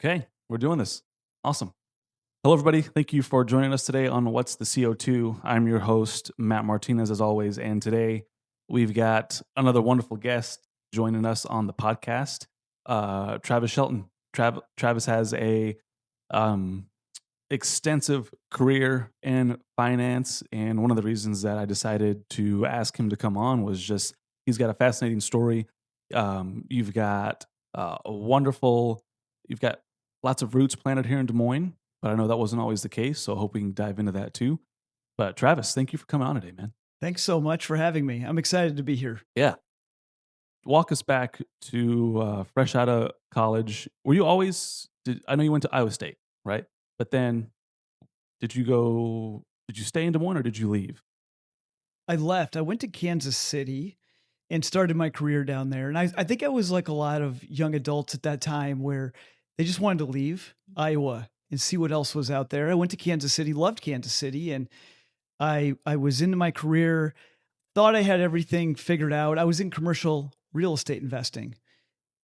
Okay, we're doing this. Awesome. Hello, everybody. Thank you for joining us today on What's the CO2. I'm your host, Matt Martinez, as always. And today we've got another wonderful guest joining us on the podcast, Travis Shelton. Travis has a um, extensive career in finance. And one of the reasons that I decided to ask him to come on was just he's got a fascinating story. You've got a wonderful, you've got lots of roots planted here in Des Moines, but I know that wasn't always the case. So I hope we can dive into that too. But Travis, thank you for coming on today, man. Thanks so much for having me. I'm excited to be here. Yeah. Walk us back to fresh out of college. Were you always, I know you went to Iowa State, right? But then did you stay in Des Moines or did you leave? I left. I went to Kansas City and started my career down there. And I think I was like a lot of young adults at that time where they just wanted to leave Iowa and see what else was out there. I went to Kansas City, loved Kansas City, and I was into my career, thought I had everything figured out. I was in commercial real estate investing.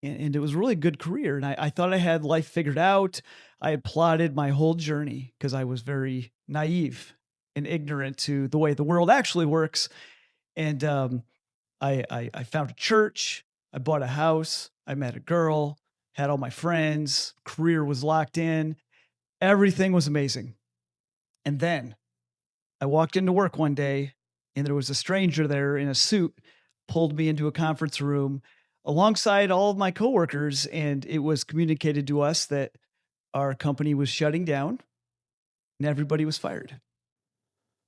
And it was a really good career. And I thought I had life figured out. I had plotted my whole journey because I was very naive and ignorant to the way the world actually works. And I found a church. I bought a house. I met a girl, had all my friends. Career was locked in. Everything was amazing. And then I walked into work one day and there was a stranger there in a suit, pulled me into a conference room alongside all of my coworkers. And it was communicated to us that our company was shutting down and everybody was fired.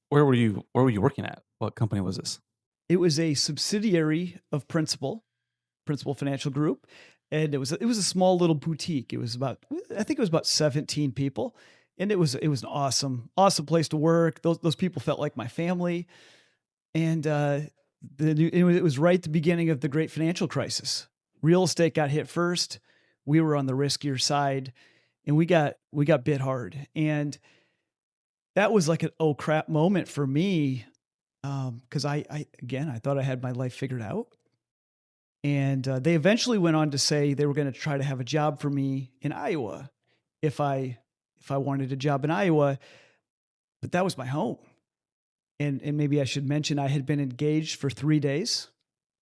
Where were you working at? What company was this? It was a subsidiary of Principal Financial Group. And it was a small little boutique. It was about, I think it was about 17 people. And it was an awesome place to work. Those people felt like my family. And it was right at the beginning of the great financial crisis. Real estate got hit first. We were on the riskier side, and we got bit hard. And that was like an oh crap moment for me, because I thought I had my life figured out. And they eventually went on to say they were going to try to have a job for me in Iowa if I wanted a job in Iowa, but that was my home. And maybe I should mention I had been engaged for 3 days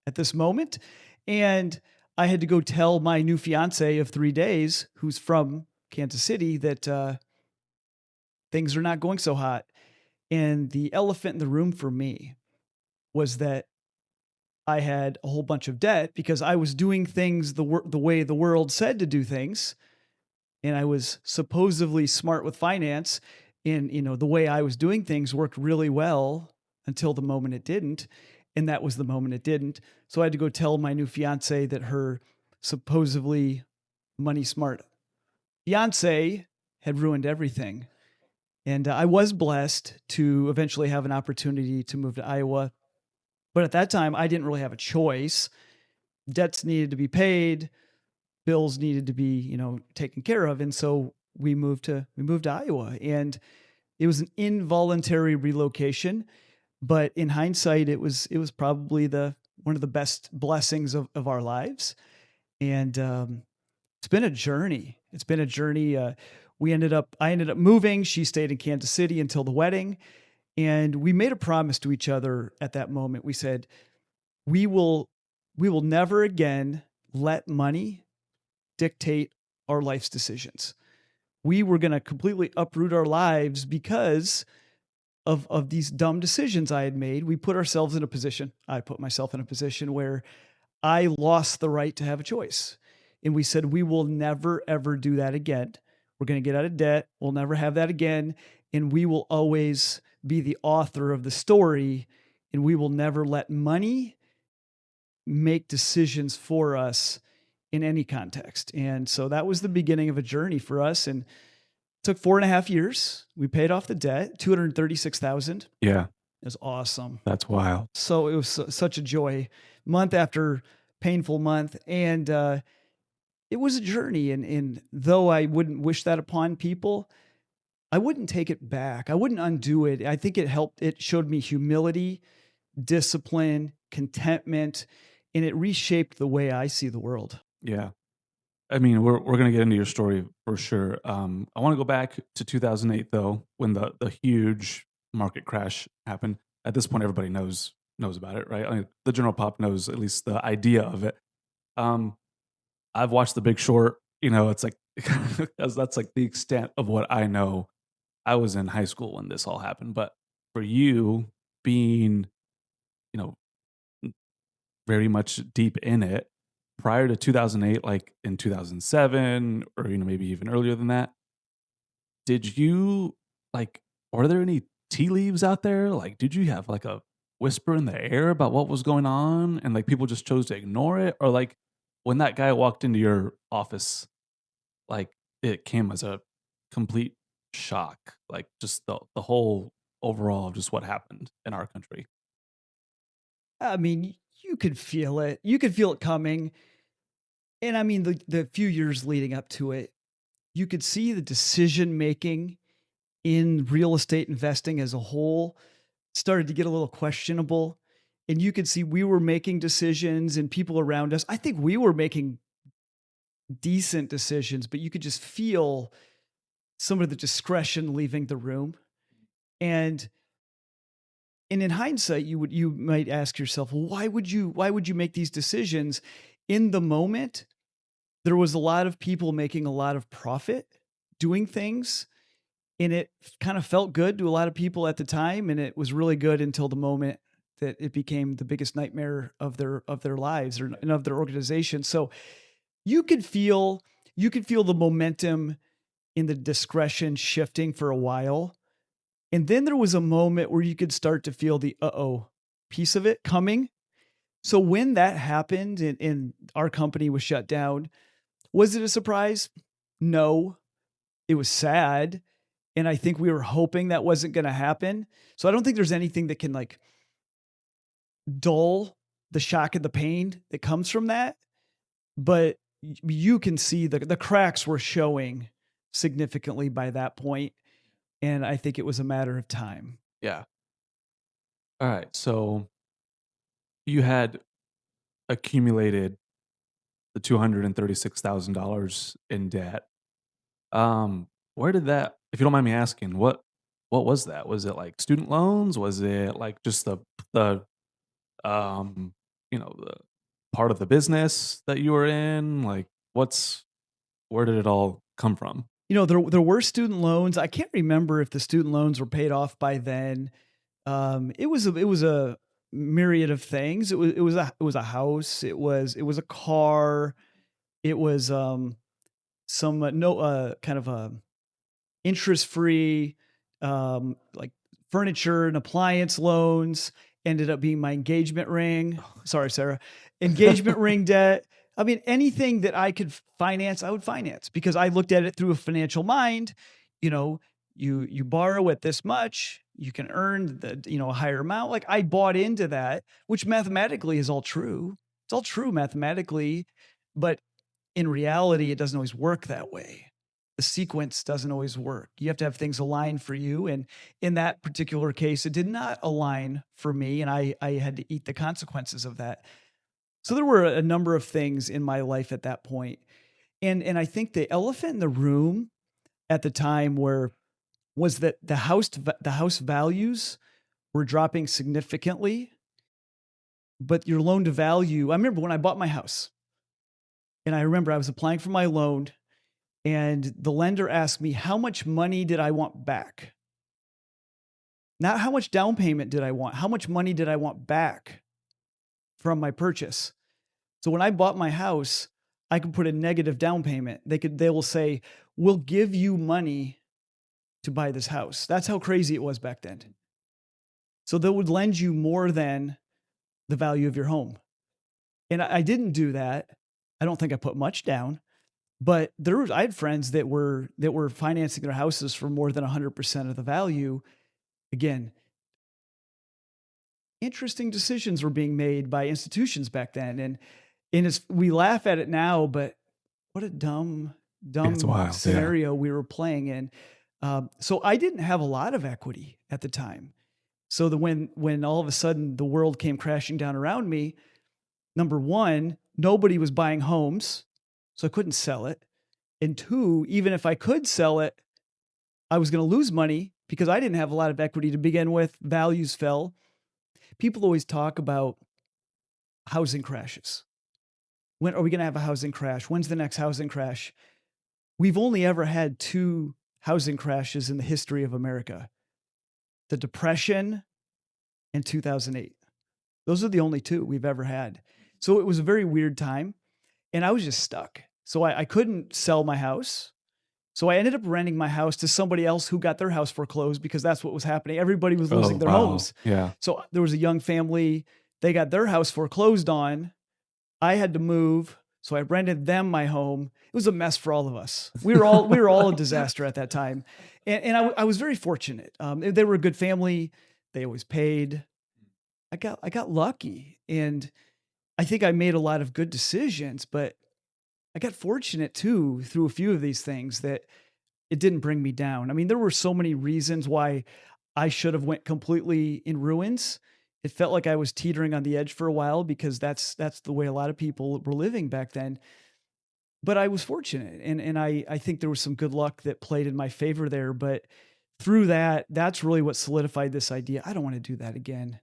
at this moment, and I had to go tell my new fiance of 3 days, who's from Kansas City, that things are not going so hot. And the elephant in the room for me was that I had a whole bunch of debt because I was doing things the way the world said to do things, and I was supposedly smart with finance. And the way I was doing things worked really well until the moment it didn't, and that was the moment it didn't. So I had to go tell my new fiance that her supposedly money smart fiance had ruined everything. And I was blessed to eventually have an opportunity to move to Iowa. But at that time, I didn't really have a choice. Debts needed to be paid, bills needed to be, taken care of. And so we moved to Iowa, and it was an involuntary relocation. But in hindsight, it was probably one of the best blessings of our lives. And it's been a journey. I ended up moving. She stayed in Kansas City until the wedding. And we made a promise to each other at that moment. We said, we will never again let money dictate our life's decisions. We were going to completely uproot our lives because of these dumb decisions I had made. I put myself in a position where I lost the right to have a choice. And we said, we will never, ever do that again. We're going to get out of debt. We'll never have that again. And we will always be the author of the story. And we will never let money make decisions for us in any context. And so that was the beginning of a journey for us. And it took 4.5 years. We paid off the debt, $236,000. Yeah, It was awesome. that's wild. So it was such a joy, month after painful month. And it was a journey. And though I wouldn't wish that upon people, I wouldn't take it back. I wouldn't undo it. I think it helped. It showed me humility, discipline, contentment, and it reshaped the way I see the world. Yeah. I mean, we're gonna get into your story for sure. I want to go back to 2008 though, when the huge market crash happened. At this point, everybody knows about it, right? I mean, the general pop knows at least the idea of it. Um, I've watched The Big Short. You know, it's like that's like the extent of what I know. I was in high school when this all happened, but for you being, you know, very much deep in it prior to 2008, like in 2007, or maybe even earlier than that, did you like? Are there any tea leaves out there? Like, did you have like a whisper in the air about what was going on, and like people just chose to ignore it, or like when that guy walked into your office, like it came as a complete shock, like just the whole overall of just what happened in our country. I mean, you could feel it. You could feel it coming. And I mean, the few years leading up to it, you could see the decision making in real estate investing as a whole started to get a little questionable. And you could see we were making decisions and people around us. I think we were making decent decisions, but you could just feel some of the discretion leaving the room. And in hindsight, you might ask yourself, well, why would you make these decisions in the moment? There was a lot of people making a lot of profit doing things, and it kind of felt good to a lot of people at the time, and it was really good until the moment that it became the biggest nightmare of their lives and of their organization. So you could feel you could feel the momentum in the discretion shifting for a while. And then there was a moment where you could start to feel the uh-oh piece of it coming. So when that happened and our company was shut down, was it a surprise? No, it was sad. And I think we were hoping that wasn't going to happen. So I don't think there's anything that can like dull the shock and the pain that comes from that. But you can see the cracks were showing significantly by that point. And I think it was a matter of time. Yeah. All right. So you had accumulated the $236,000 in debt. Where did that, if you don't mind me asking, what was that? Was it like student loans? Was it like just the um, the part of the business that you were in? Like where did it all come from? There were student loans. I can't remember if the student loans were paid off by then. It was a myriad of things. It was a house. It was a car. It was some no kind of a interest free like furniture and appliance loans. Ended up being my engagement ring. Sorry, Sarah. Engagement ring debt. I mean, anything that I could finance, I would finance because I looked at it through a financial mind. You know, you borrow at this much, you can earn a higher amount. Like I bought into that, which mathematically is all true. It's all true mathematically, but in reality, it doesn't always work that way. The sequence doesn't always work. You have to have things align for you. And in that particular case, it did not align for me. And I had to eat the consequences of that. So there were a number of things in my life at that point. And I think the elephant in the room at the time was that the house values were dropping significantly, but your loan to value. I remember when I bought my house, and I remember I was applying for my loan, and the lender asked me how much money did I want back? Not how much down payment did I want? How much money did I want back from my purchase? So when I bought my house, I could put a negative down payment. They will say, "We'll give you money to buy this house." That's how crazy it was back then. So they would lend you more than the value of your home. And I didn't do that. I don't think I put much down, but I had friends that were financing their houses for more than 100% of the value. Again, interesting decisions were being made by institutions back then. And we laugh at it now, but what a dumb, Yeah, it's dumb wild. Yeah. scenario we were playing in. So I didn't have a lot of equity at the time. So when all of a sudden the world came crashing down around me, number one, nobody was buying homes. so I couldn't sell it. And two, even if I could sell it, I was going to lose money because I didn't have a lot of equity to begin with. Values fell. People always talk about housing crashes. When are we going to have a housing crash? When's the next housing crash? We've only ever had two housing crashes in the history of America: the Depression and 2008. Those are the only two we've ever had. So it was a very weird time, and I was just stuck. So I couldn't sell my house. So I ended up renting my house to somebody else who got their house foreclosed, because that's what was happening. Everybody was losing Oh, their wow. homes. Yeah. So there was a young family, they got their house foreclosed on. I had to move, so I rented them my home. It was a mess for all of us. We were all a disaster at that time, and I was very fortunate. They were a good family. They always paid. I got lucky, and I think I made a lot of good decisions, but I got fortunate too through a few of these things that it didn't bring me down. I mean, there were so many reasons why I should have went completely in ruins. It felt like I was teetering on the edge for a while, because that's the way a lot of people were living back then. But I was fortunate, and I think there was some good luck that played in my favor there. But through that, that's really what solidified this idea. I don't want to do that again.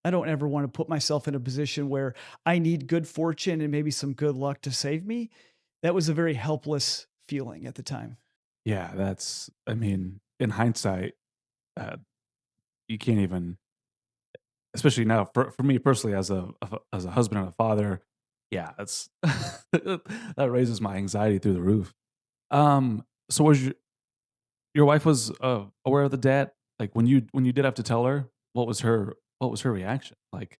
I don't ever want to put myself in a position where I need good fortune and maybe some good luck to save me. That was a very helpless feeling at the time. Yeah, that's I mean, in hindsight, uh, you can't even especially now for me personally as a husband and a father, yeah, that's that raises my anxiety through the roof. So was your wife was, aware of the debt? Like, when you did have to tell her, what was her reaction? Like,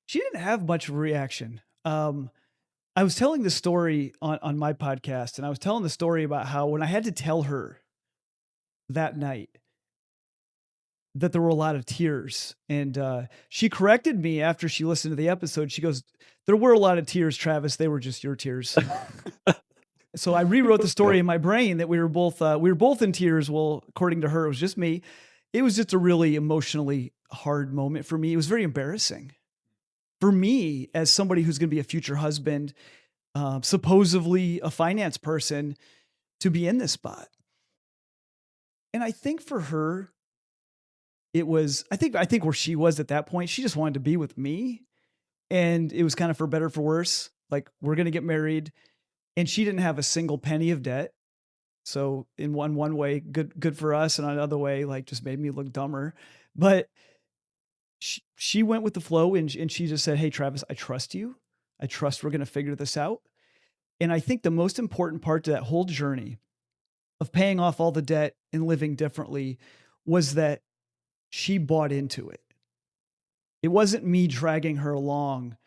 She didn't have much of a reaction. I was telling the story on my podcast, and I was telling the story about how when I had to tell her that night that there were a lot of tears, and she corrected me after she listened to the episode. She goes, "There were a lot of tears, Travis. They were just your tears." So I rewrote the story okay. in my brain that we were both in tears. Well, according to her, it was just me. It was just a really emotionally hard moment for me. It was very embarrassing for me as somebody who's going to be a future husband, supposedly a finance person, to be in this spot. And I think for her, it was, I think where she was at that point, she just wanted to be with me. And it was kind of for better, for worse. Like, we're going to get married. And she didn't have a single penny of debt. So in one way, good for us. And another way, like, just made me look dumber. But she went with the flow, and she just said, "Hey, Travis, I trust you. I trust we're going to figure this out." And I think the most important part to that whole journey of paying off all the debt and living differently was that she bought into it. It wasn't me dragging her along.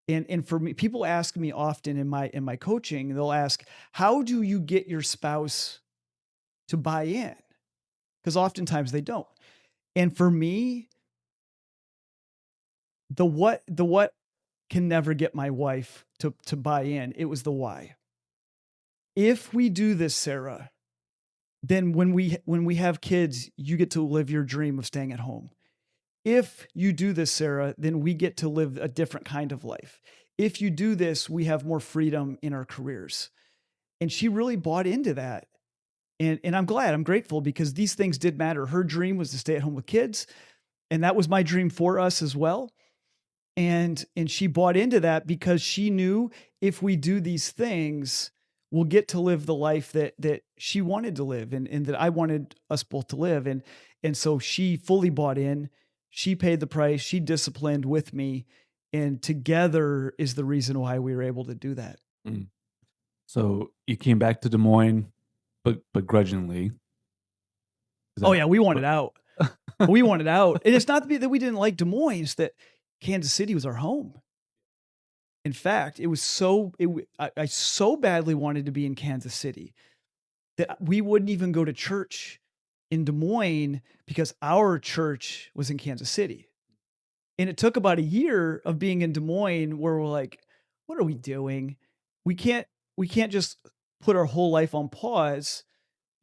And for me, people ask me often in my coaching, they'll ask, "How do you get your spouse to buy in?" Because oftentimes they don't. And for me, the what can never get my wife to buy in. It was the why. If we do this, Sarah, then when we have kids, you get to live your dream of staying at home. If you do this, Sarah, then we get to live a different kind of life. If you do this, we have more freedom in our careers. And she really bought into that. And I'm glad, I'm grateful, because these things did matter. Her dream was to stay at home with kids, and that was my dream for us as well. And she bought into that because she knew if we do these things, we'll get to live the life that she wanted to live, and that I wanted us both to live. And so she fully bought in. She paid the price. She disciplined with me, and together is the reason why we were able to do that. Mm. So you came back to Des Moines, but begrudgingly. Is Oh that yeah, we wanted what out. We wanted out. And it's not that we didn't like Des Moines, it's that Kansas City was our home. In fact, it was I so badly wanted to be in Kansas City that we wouldn't even go to church in Des Moines because our church was in Kansas City. And it took about a year of being in Des Moines where we're like, what are we doing? We can't we can't just put our whole life on pause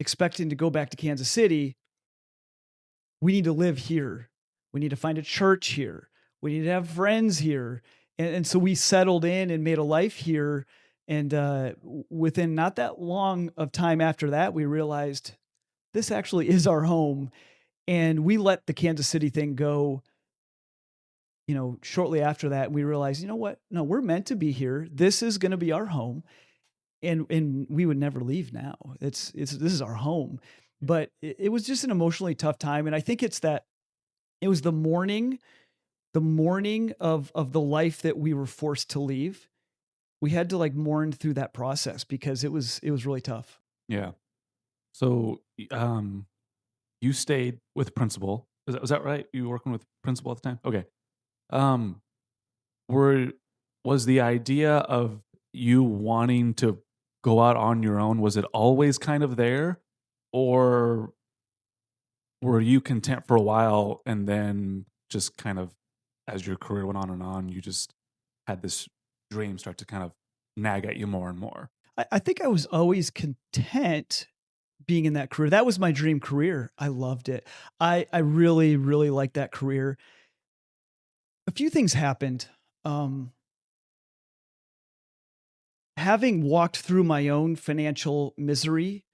expecting to go back to Kansas City. We need to live here. We need to find a church here. We need to have friends here. And so we settled in and made a life here. And within not that long of time after that, we realized this actually is our home. And we let the Kansas City thing go, shortly after that. We realized, you know what? No, we're meant to be here. This is going to be our home. And we would never leave now. This is our home. But it was just an emotionally tough time. And I think it was the morning of the life that we were forced to leave. We had to like mourn through that process because it was really tough. Yeah. So, you stayed with principal. Was that right? You were working with principal at the time? Okay. Um, were was the idea of you wanting to go out on your own, was it always kind of there? Or were you content for a while and then just kind of as your career went on and on, you just had this dream start to kind of nag at you more and more? I think I was always content being in that career. That was my dream career. I loved it. I really, really liked that career. A few things happened. Um, Having walked through my own financial misery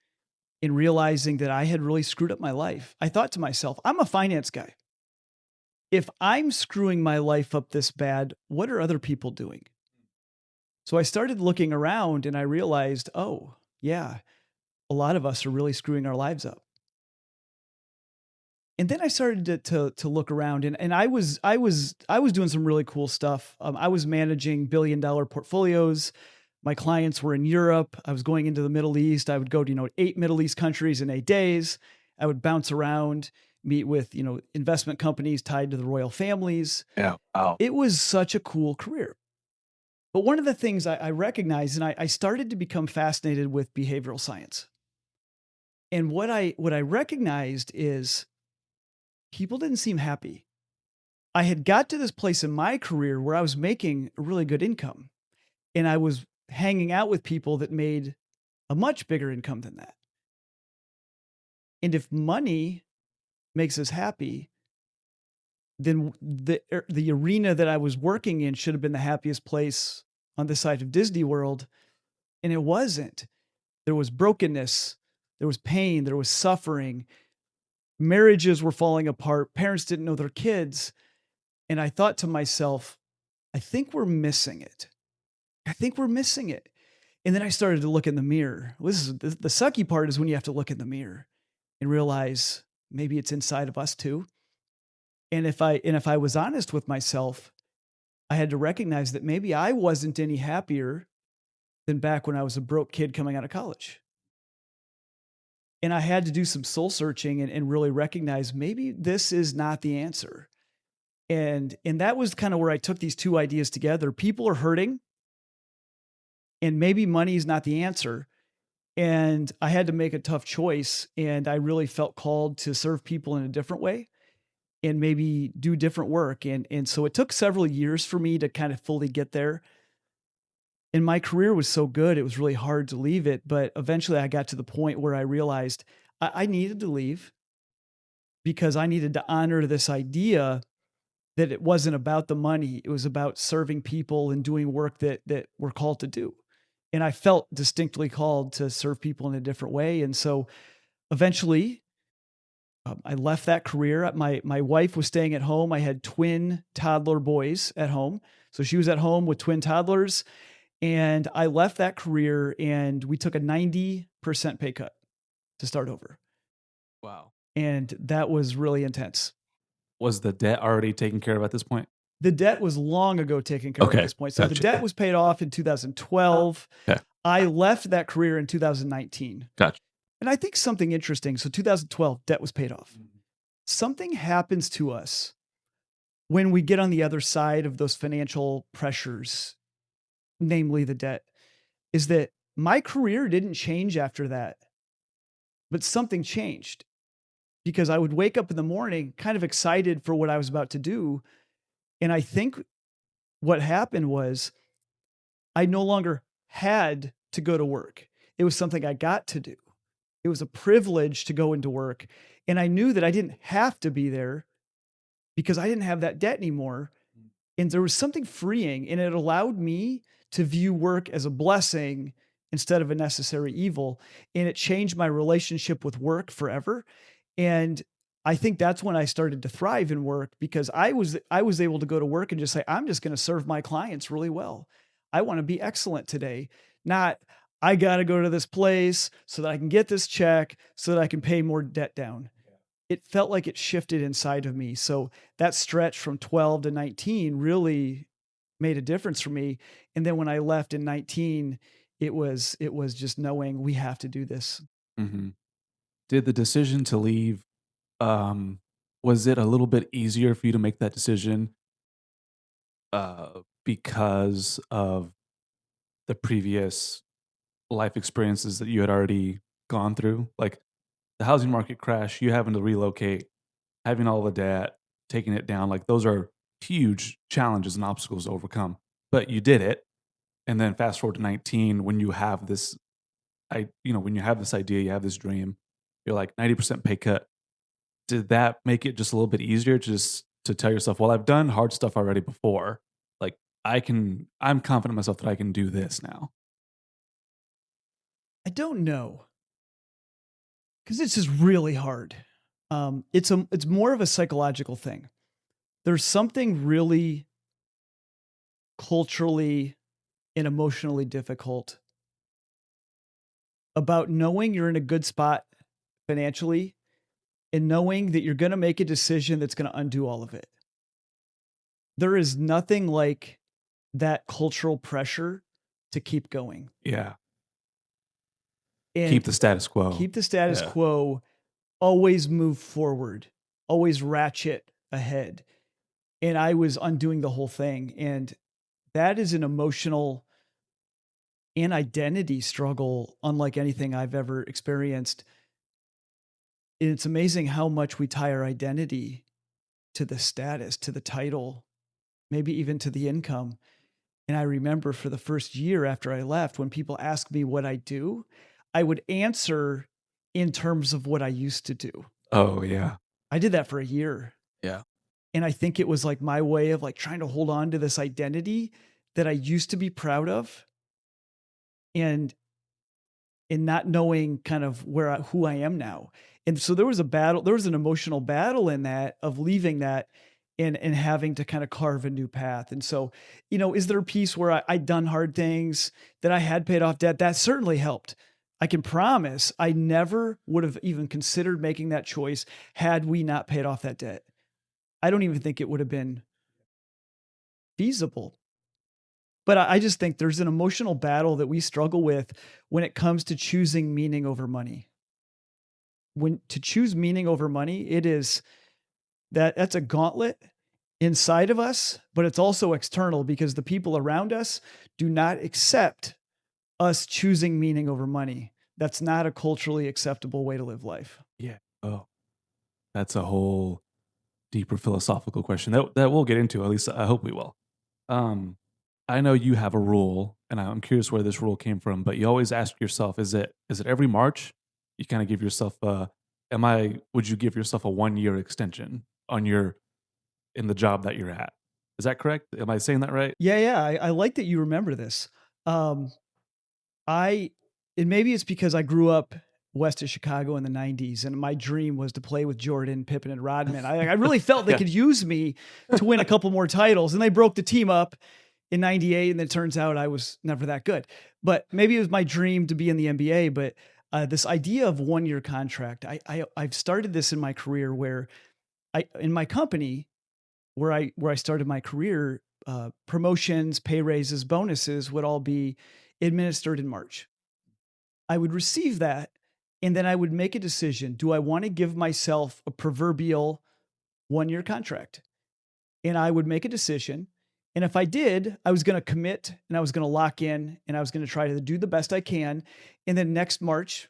and realizing that I had really screwed up my life, I thought to myself, I'm a finance guy. If I'm screwing my life up this bad, what are other people doing? So I started looking around and I realized, oh, yeah, a lot of us are really screwing our lives up. And then I started to look around, and I was doing some really cool stuff. I was managing billion-dollar portfolios. My clients were in Europe. I was going into the Middle East. I would go to 8 Middle East countries in 8 days. I would bounce around, meet with investment companies tied to the royal families. Yeah. Wow. It was such a cool career. But one of the things I recognized, and I started to become fascinated with behavioral science. And what I recognized is people didn't seem happy. I had got to this place in my career where I was making a really good income, and I was hanging out with people that made a much bigger income than that. And if money makes us happy, then the arena that I was working in should have been the happiest place on this side of Disney World, and it wasn't. There was brokenness, there was pain, there was suffering. Marriages were falling apart. Parents didn't know their kids. And I thought to myself, I think we're missing it. I think we're missing it. And then I started to look in the mirror. This is the sucky part is when you have to look in the mirror and realize maybe it's inside of us too. And if I was honest with myself, I had to recognize that maybe I wasn't any happier than back when I was a broke kid coming out of college. And I had to do some soul searching and really recognize maybe this is not the answer. And that was kind of where I took these two ideas together. People are hurting, and maybe money is not the answer. And I had to make a tough choice, and I really felt called to serve people in a different way and maybe do different work. And so it took several years for me to kind of fully get there. And my career was so good, it was really hard to leave it. But eventually I got to the point where I realized I needed to leave because I needed to honor this idea that it wasn't about the money. It was about serving people and doing work that we're called to do. And I felt distinctly called to serve people in a different way. And so eventually I left that career. My wife was staying at home. I had twin toddler boys at home. So she was at home with twin toddlers. And I left that career and we took a 90% pay cut to start over. Wow. And that was really intense. Was the debt already taken care of at this point? The debt was long ago taken care of at Okay, this point. So the gotcha. debt was paid off in 2012. Okay, I left that career in 2019. gotcha. And I think something interesting. So 2012, debt was paid off. Something happens to us when we get on the other side of those financial pressures, namely the debt, is that my career didn't change after that, but something changed because I would wake up in the morning kind of excited for what I was about to do. And I think what happened was I no longer had to go to work. It was something I got to do. It was a privilege to go into work. And I knew that I didn't have to be there because I didn't have that debt anymore. And there was something freeing, and it allowed me to view work as a blessing instead of a necessary evil. And it changed my relationship with work forever. And I think that's when I started to thrive in work because I was able to go to work and just say, I'm just going to serve my clients really well. I want to be excellent today. Not I got to go to this place so that I can get this check so that I can pay more debt down. It felt like it shifted inside of me. So that stretch from 12 to 19 really made a difference for me. And then when I left in 19, it was just knowing we have to do this. Mhm. Did the decision to leave, um, was it a little bit easier for you to make that decision, because of the previous life experiences that you had already gone through? Like, the housing market crash, you having to relocate, having all the debt, taking it down, like, those are huge challenges and obstacles to overcome, but you did it, and then fast forward to 19 when you have this when you have this idea, you have this dream, you're like 90% pay cut. Did that make it just a little bit easier just to tell yourself, "Well, I've done hard stuff already before. Like, I'm confident in myself that I can do this now." I don't know because it's just really hard. It's more of a psychological thing. There's something really culturally and emotionally difficult about knowing you're in a good spot financially and knowing that you're going to make a decision that's going to undo all of it. There is nothing like that cultural pressure to keep going Yeah. Keep and the status quo. keep the status Yeah. quo, always move forward, always ratchet ahead. And I was undoing the whole thing. And that is an emotional and identity struggle unlike anything I've ever experienced. And it's amazing how much we tie our identity to the status, to the title, maybe even to the income. And I remember for the first year after I left, when people asked me what I do, I would answer in terms of what I used to do. Oh, yeah. I did that for a year. Yeah. And I think it was like my way of like trying to hold on to this identity that I used to be proud of and not knowing kind of who I am now. And so there was a battle, there was an emotional battle in that of leaving that and having to kind of carve a new path. And so, is there a piece where I'd done hard things that I had paid off debt? That certainly helped. I can promise I never would have even considered making that choice had we not paid off that debt. I don't even think it would have been feasible. But I just think there's an emotional battle that we struggle with when it comes to choosing meaning over money. When to choose meaning over money, it is that's a gauntlet inside of us, but it's also external because the people around us do not accept us choosing meaning over money. That's not a culturally acceptable way to live life. Yeah. Oh, that's a whole deeper philosophical question that we'll get into, at least I hope we will. Um, I know you have a rule, and I'm curious where this rule came from, but you always ask yourself, is it every March? You kinda give yourself a would you give yourself a 1-year extension on your in the job that you're at? Is that correct? Am I saying that right? Yeah, yeah. I like that you remember this. Um, I and maybe it's because I grew up west of Chicago in the 90s and my dream was to play with Jordan, Pippen, and Rodman. I really felt they Yeah. could use me to win a couple more titles. And they broke the team up in 98. And it turns out I was never that good. But maybe it was my dream to be in the NBA. But this idea of 1-year contract, I've started this in my career where in my company where I started my career, promotions, pay raises, bonuses would all be administered in March. I would receive that, and then I would make a decision. Do I want to give myself a proverbial 1-year contract? And I would make a decision. And if I did, I was going to commit and I was going to lock in and I was going to try to do the best I can. And then next March,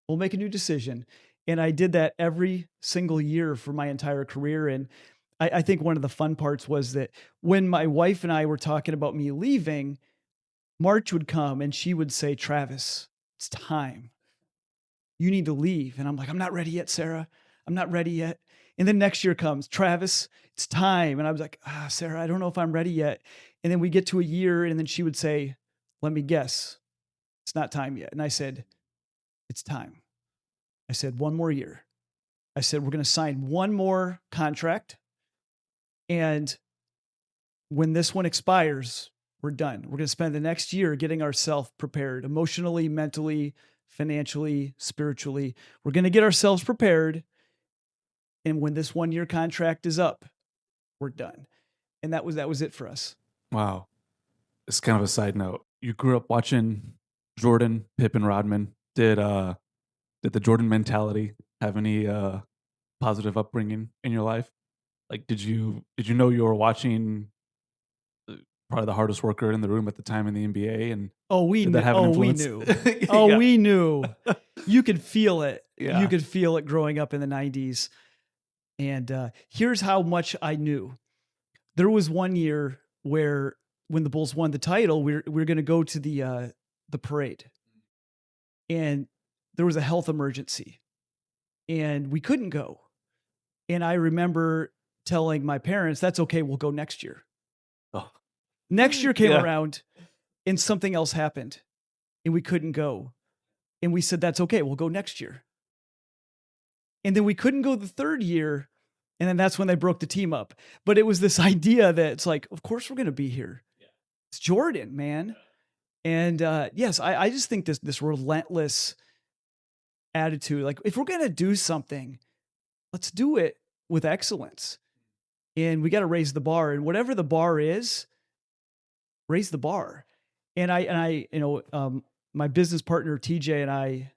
we'll make a new decision. And I did that every single year for my entire career. And I think one of the fun parts was that when my wife and I were talking about me leaving, March would come and she would say, Travis, it's time. You need to leave. And I'm like, I'm not ready yet, Sarah. I'm not ready yet. And then next year comes, Travis, it's time. And I was like, Sarah, I don't know if I'm ready yet. And then we get to a year, and then she would say, let me guess, it's not time yet. And I said, it's time. I said, one more year. I said, we're going to sign one more contract. And when this one expires, we're done. We're going to spend the next year getting ourselves prepared emotionally, mentally, financially, spiritually. We're going to get ourselves prepared. And when this 1 year contract is up, we're done. And that was it for us. Wow. It's kind of a side note. You grew up watching Jordan, Pippen, Rodman. Did the Jordan mentality have any positive upbringing in your life? Like, did you know you were watching probably the hardest worker in the room at the time in the NBA, and Oh, we did that knew. have an Oh, we influence? knew. Oh, Yeah. we knew. You could feel it. Yeah. You could feel it growing up in the 90s. And here's how much I knew. There was 1 year where when the Bulls won the title, we're going to go to the parade. And there was a health emergency. And we couldn't go. And I remember telling my parents, that's okay, we'll go next year. Oh. Next year came Yeah. around and something else happened and we couldn't go. And we said, that's okay, we'll go next year. And then we couldn't go the third year. And then that's when they broke the team up. But it was this idea that it's like, of course we're going to be here. Yeah. It's Jordan, man. Yeah. And yes, I just think this relentless attitude, like if we're going to do something, let's do it with excellence. And we got to raise the bar, and whatever the bar is, raise the bar. And I, my business partner, TJ, and I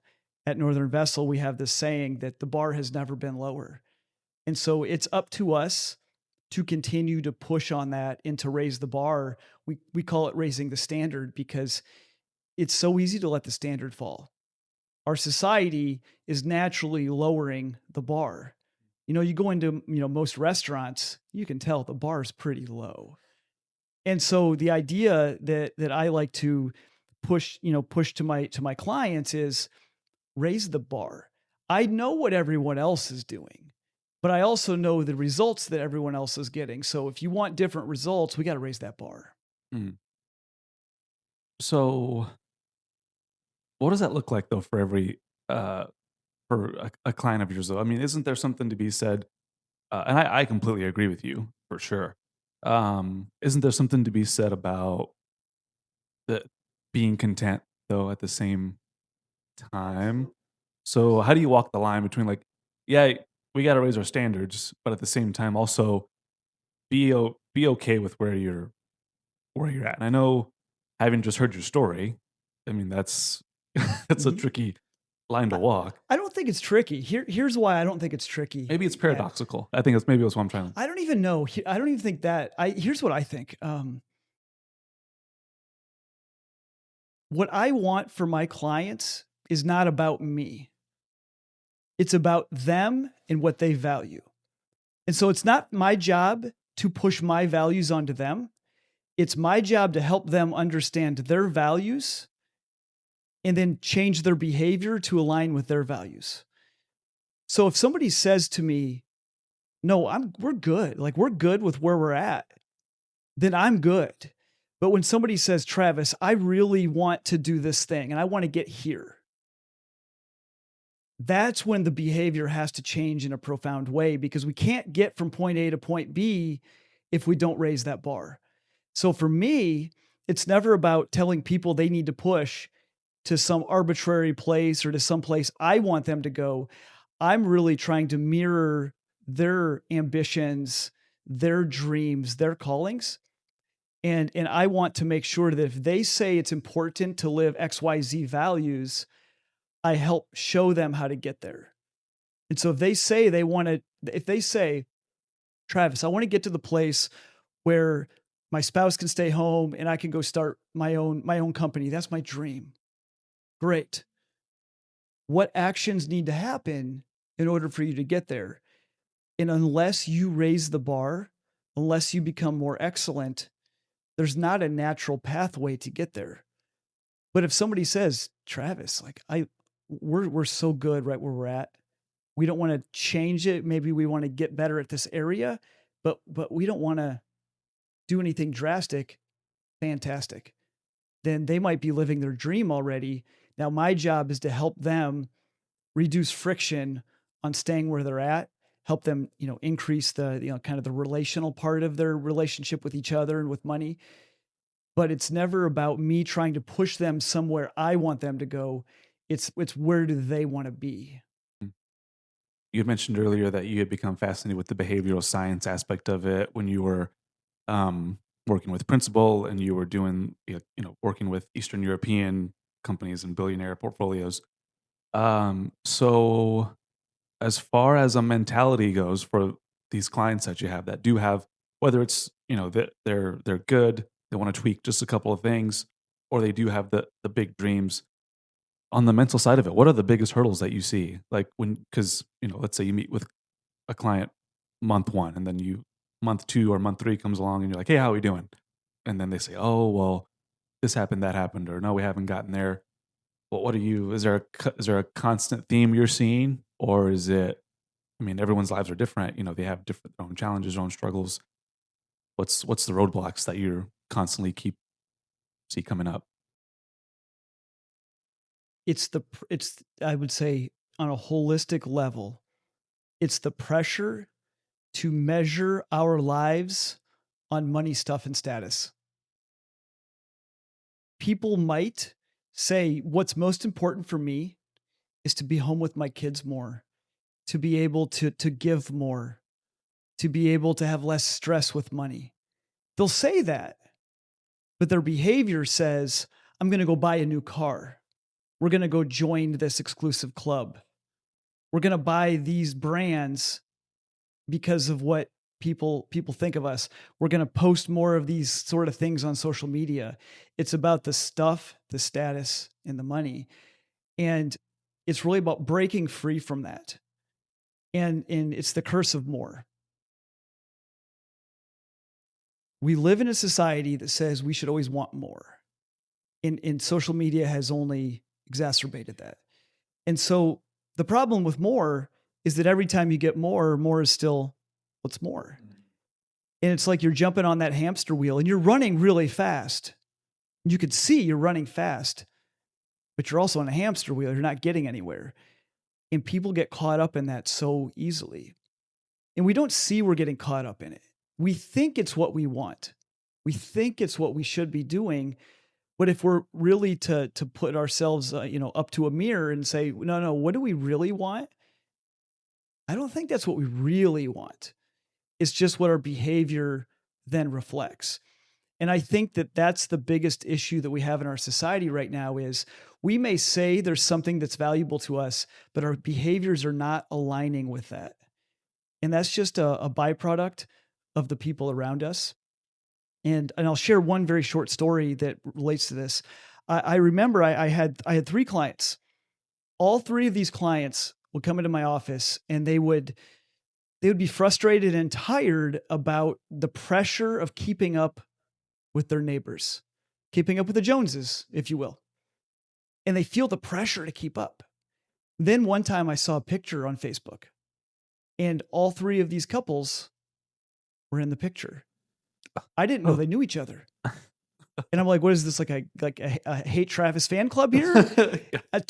at Northern Vessel, we have this saying that the bar has never been lower. And so it's up to us to continue to push on that and to raise the bar. We call it raising the standard because it's so easy to let the standard fall. Our society is naturally lowering the bar. You go into, most restaurants, you can tell the bar is pretty low. And so the idea that I like to push to my clients is raise the bar. I know what everyone else is doing, but I also know the results that everyone else is getting. So if you want different results, we got to raise that bar. Mm. So, what does that look like though for every for a client of yours? Though, I mean, isn't there something to be said? And I completely agree with you for sure. Isn't there something to be said about the being content though at the same time? So how do you walk the line between like, yeah, we got to raise our standards, but at the same time also be okay with where you're at? And I know, having just heard your story, I mean that's that's a Mhm. tricky line to walk. I don't think it's tricky. Here's why I don't think it's tricky. Maybe it's Matt. paradoxical. I think that's what I'm trying to. I don't even know. I don't even think that. Here's what I think. What I want for my clients is not about me. It's about them and what they value. And so it's not my job to push my values onto them. It's my job to help them understand their values and then change their behavior to align with their values. So if somebody says to me, "No, we're good. Like we're good with where we're at," then I'm good. But when somebody says, "Travis, I really want to do this thing and I want to get here," that's when the behavior has to change in a profound way because we can't get from point A to point B if we don't raise that bar. So for me, it's never about telling people they need to push to some arbitrary place or to some place I want them to go. I'm really trying to mirror their ambitions, their dreams, their callings. And I want to make sure that if they say it's important to live XYZ values, I help show them how to get there. And so if they say Travis, I want to get to the place where my spouse can stay home and I can go start my own company. That's my dream. Great. What actions need to happen in order for you to get there? And unless you raise the bar, unless you become more excellent, there's not a natural pathway to get there. But if somebody says, Travis, like we're so good right where we're at, We don't want to change it. Maybe we want to get better at this area, but we don't want to do anything drastic. Fantastic. Then they might be living their dream already. Now my job is to help them reduce friction on staying where they're at, help them, increase the, kind of the relational part of their relationship with each other and with money. But it's never about me trying to push them somewhere I want them to go. It's where do they want to be? Mm. You had mentioned earlier that you had become fascinated with the behavioral science aspect of it when you were um, working with Principal and you were doing, working with Eastern European companies and billionaire portfolios. So as far as a mentality goes for these clients that you have that do have, whether it's, that they're good, they want to tweak just a couple of things, or they do have the big dreams on the mental side of it, what are the biggest hurdles that you see? Like because, let's say you meet with a client month one and then month two or month three comes along and you're like, hey, how are we doing? And then they say, oh, well, this happened, that happened, or no, we haven't gotten there. Well, what are you, is there a constant theme you're seeing? Or is it, I mean, everyone's lives are different. They have different their own challenges, their own struggles. What's the roadblocks that you're constantly see coming up? It's I would say on a holistic level, it's the pressure to measure our lives on money, stuff, and status. People might say, what's most important for me is to be home with my kids more, to be able to give more, to be able to have less stress with money. They'll say that, but their behavior says, I'm going to go buy a new car. We're going to go join this exclusive club. We're going to buy these brands because of what people think of us. We're going to post more of these sort of things on social media. It's about the stuff, the status, and the money. And it's really about breaking free from that. And it's the curse of more. We live in a society that says we should always want more. And social media has only exacerbated that. And so the problem with more is that every time you get more is still what's more. And it's like you're jumping on that hamster wheel and you're running really fast. You could see you're running fast, but you're also on a hamster wheel. You're not getting anywhere. And people get caught up in that so easily. And we don't see we're getting caught up in it. We think it's what we want. We think it's what we should be doing. But if we're really to put ourselves, up to a mirror and say, no, what do we really want? I don't think that's what we really want. It's just what our behavior then reflects. And I think that that's the biggest issue that we have in our society right now is we may say there's something that's valuable to us, but our behaviors are not aligning with that. And that's just a byproduct of the people around us. And I'll share one very short story that relates to this. I remember I had 3 clients. All 3 of these clients would come into my office and they would be frustrated and tired about the pressure of keeping up with their neighbors, keeping up with the Joneses, if you will. And they feel the pressure to keep up. Then one time I saw a picture on Facebook and all 3 of these couples were in the picture. I didn't know Oh. they knew each other. And I'm like, what is this, like a hate Travis fan club here?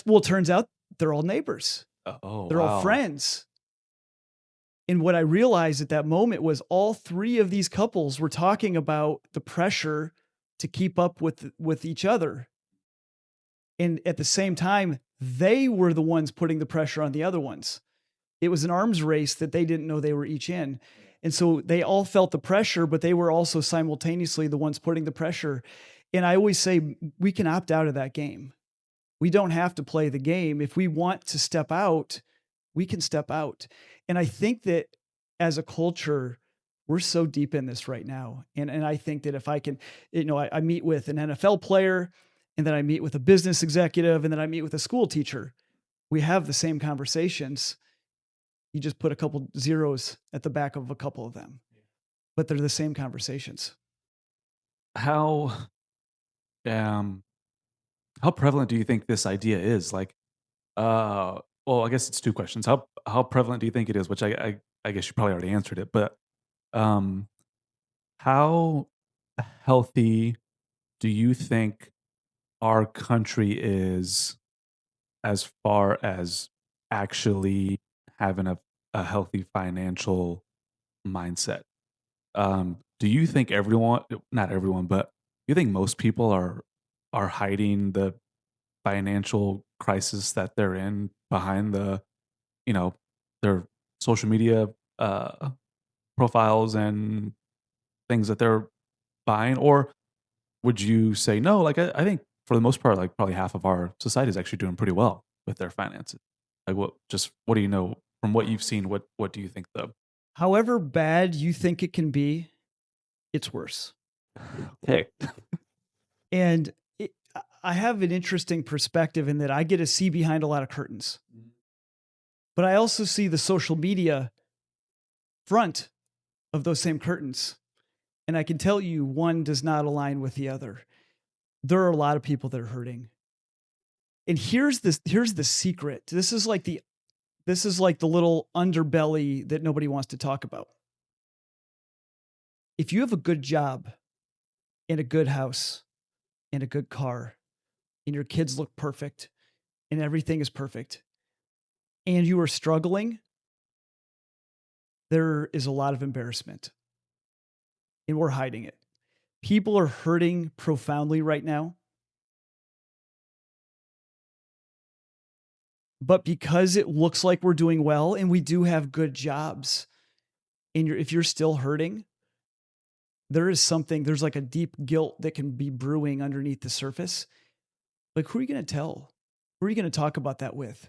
Well, it turns out they're all neighbors. Oh, They're all wow. friends. And what I realized at that moment was all 3 of these couples were talking about the pressure to keep up with each other. And at the same time, they were the ones putting the pressure on the other ones. It was an arms race that they didn't know they were each in. And so they all felt the pressure, but they were also simultaneously the ones putting the pressure. And I always say we can opt out of that game. We don't have to play the game. If we want to step out, we can step out. And I think that as a culture, we're so deep in this right now. And I think that if I can, I meet with an NFL player and then I meet with a business executive and then I meet with a school teacher. We have the same conversations. You just put a couple zeros at the back of a couple of them, but they're the same conversations. How um how prevalent do you think this idea is? Like, well, I guess it's 2 questions. How prevalent do you think it is? Which I guess you probably already answered it, but, um, how healthy do you think our country is as far as actually having a healthy financial mindset? Do you think everyone, not everyone, but you think most people are hiding the financial crisis that they're in behind you know, their social media uh, profiles and things that they're buying? Or would you say no? Like, I think for the most part, like probably half of our society is actually doing pretty well with their finances. Like, what do you know from what you've seen? What do you think the However bad you think it can be, it's worse. okay? And I have an interesting perspective in that I get to see behind a lot of curtains, but I also see the social media front of those same curtains. And I can tell you one does not align with the other. There are a lot of people that are hurting. And here's the secret. This is like the little underbelly that nobody wants to talk about. If you have a good job and a good house and a good car and your kids look perfect and everything is perfect and you are struggling, there is a lot of embarrassment and we're hiding it. People are hurting profoundly right now. But because it looks like we're doing well and we do have good jobs, and if you're still hurting, there's like a deep guilt that can be brewing underneath the surface. Like, who are you going to tell? Who are you going to talk about that with?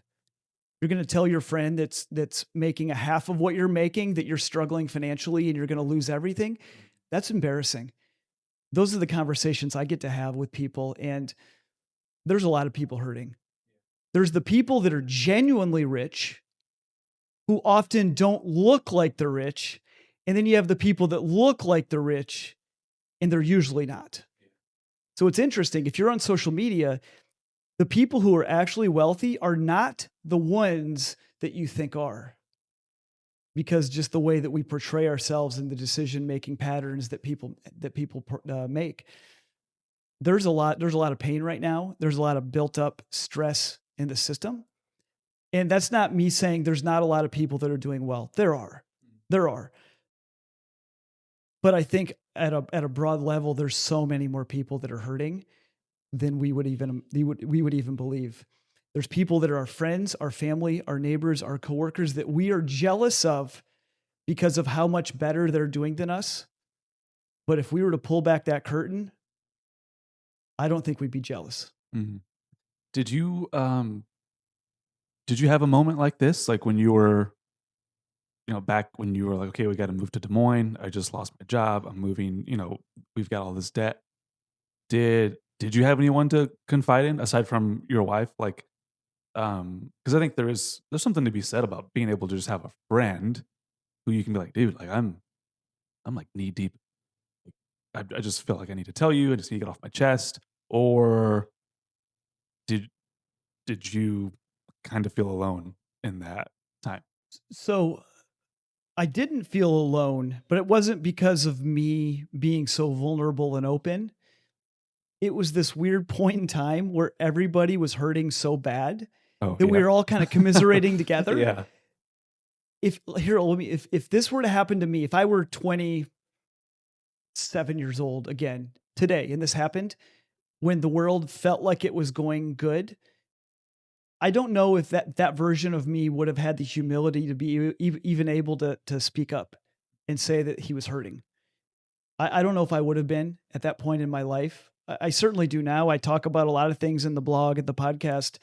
You're going to tell your friend that's making a half of what you're making that you're struggling financially and you're going to lose everything. That's embarrassing. Those are the conversations I get to have with people, and there's a lot of people hurting. There's the people that are genuinely rich who often don't look like they're rich. And then you have the people that look like they're rich and they're usually not. So it's interesting. If you're on social media, the people who are actually wealthy are not the ones that you think are, because just the way that we portray ourselves and the decision-making patterns that people make. There's a lot of pain right now. There's a lot of built up stress in the system. And that's not me saying there's not a lot of people that are doing well. There are. There are. But I think at a broad level, there's so many more people that are hurting than we would even believe. There's people that are our friends, our family, our neighbors, our coworkers that we are jealous of because of how much better they're doing than us. But if we were to pull back that curtain, I don't think we'd be jealous. Mhm. Did you have a moment like this, like when you were, back when you were like, okay, we got to move to Des Moines. I just lost my job. I'm moving. We've got all this debt. Did you have anyone to confide in aside from your wife? Like, because I think there's something to be said about being able to just have a friend who you can be like, dude, like I'm like knee deep. I just feel like I need to tell you. I just need to get off my chest. Or did did you kind of feel alone in that time? So I didn't feel alone, but it wasn't because of me being so vulnerable and open. It was this weird point in time where everybody was hurting so bad Oh that we yeah, were all kind of commiserating together. yeah. If this were to happen to me, if I were 27 years old again today, and this happened when the world felt like it was going good, I don't know if that version of me would have had the humility to be even able to speak up and say that he was hurting. I don't know if I would have been at that point in my life. I certainly do now. I talk about a lot of things in the blog and the podcast,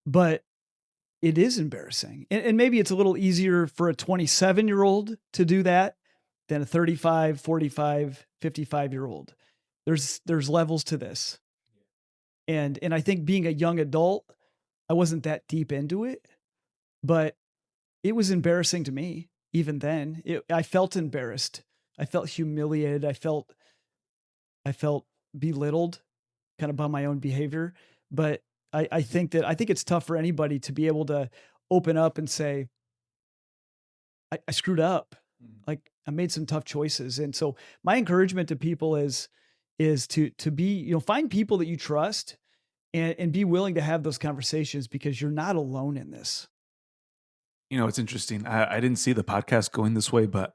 but it is embarrassing. And maybe it's a little easier for a 27-year-old to do that than a 35, 45, 55-year-old. There's levels to this. And I think being a young adult, I wasn't that deep into it, but it was embarrassing to me even then. I felt embarrassed. I felt humiliated. I felt belittled kind of by my own behavior, but I think it's tough for anybody to be able to open up and say, I screwed up. Mhm. Like I made some tough choices. And so my encouragement to people is to be, find people that you trust and be willing to have those conversations because you're not alone in this. It's interesting. I didn't see the podcast going this way, but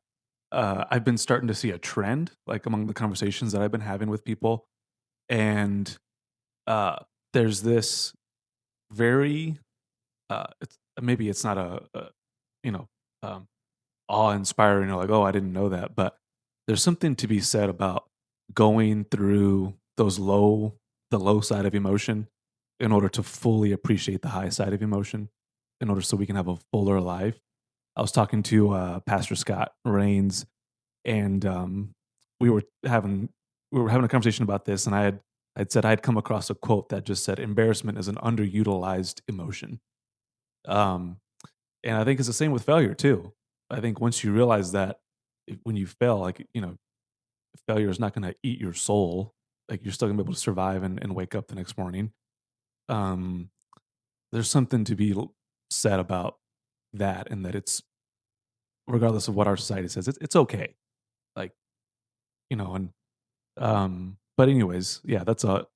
I've been starting to see a trend, like among the conversations that I've been having with people, and uh, there's this very it's maybe it's not a you know um, awe-inspiring or like, "Oh, I didn't know that," but there's something to be said about going through the low side of emotion in order to fully appreciate the high side of emotion, in order so we can have a fuller life. I was talking to, Pastor Scott Rains, and, we were having we were having a conversation about this, and I'd said I'd come across a quote that just said, "Embarrassment is an underutilized emotion." Um and I think it's the same with failure too. I think once you realize that when you fail, like, failure is not gonna eat your soul. Like you're still gonna be able to survive and wake up the next morning. Um, there's something to be said about that, and that it's regardless of what our society says, it's okay. Like, and but anyways, yeah, that's a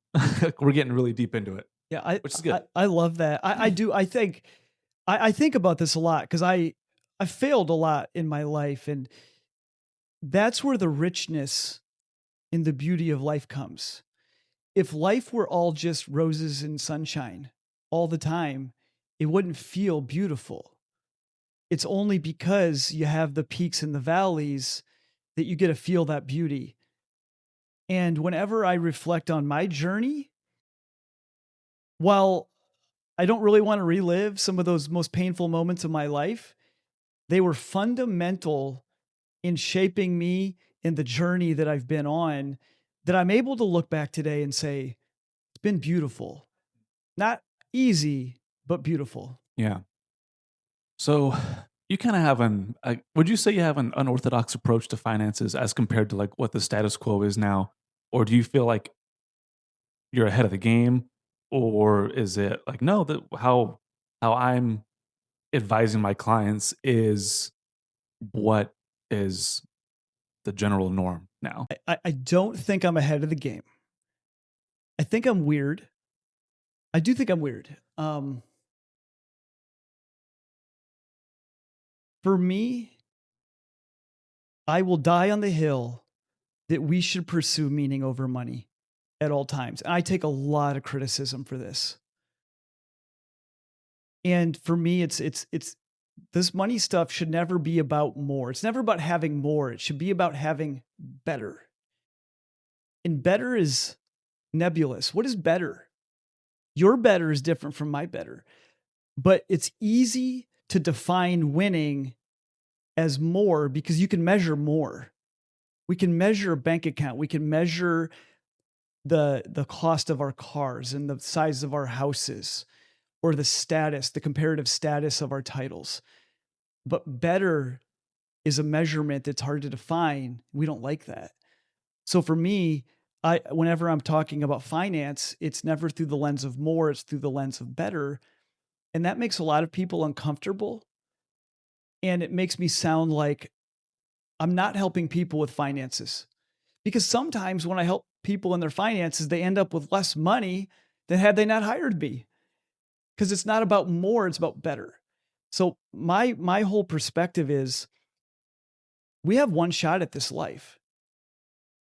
we're getting really deep into it, Yeah, which is good. I love that. I do. I think about this a lot because I failed a lot in my life, and that's where the richness and the beauty of life comes. If life were all just roses and sunshine all the time, it wouldn't feel beautiful. It's only because you have the peaks and the valleys that you get to feel that beauty. And whenever I reflect on my journey, while I don't really want to relive some of those most painful moments of my life, they were fundamental in shaping me in the journey that I've been on, that I'm able to look back today and say, it's been beautiful. Not easy, but beautiful. Yeah. So you kind of have would you say you have an unorthodox approach to finances as compared to like what the status quo is now? Or do you feel like you're ahead of the game? Or is it like, no, that how I'm advising my clients is what is the general norm now? I don't think I'm ahead of the game. I think I'm weird. I do think I'm weird. For me, I will die on the hill that we should pursue meaning over money at all times. And I take a lot of criticism for this. And for me, it's this money stuff should never be about more. It's never about having more. It should be about having better. And better is nebulous. What is better? Your better is different from my better. But it's easy to define winning as more because you can measure more. We can measure a bank account. We can measure the cost of our cars and the size of our houses or the status, the comparative status of our titles. But better is a measurement that's hard to define. We don't like that. So for me, I whenever I'm talking about finance, it's never through the lens of more, it's through the lens of better. And that makes a lot of people uncomfortable. And it makes me sound like I'm not helping people with finances. Because sometimes when I help people in their finances, they end up with less money than had they not hired me. Because it's not about more, it's about better. So my whole perspective is we have one shot at this life.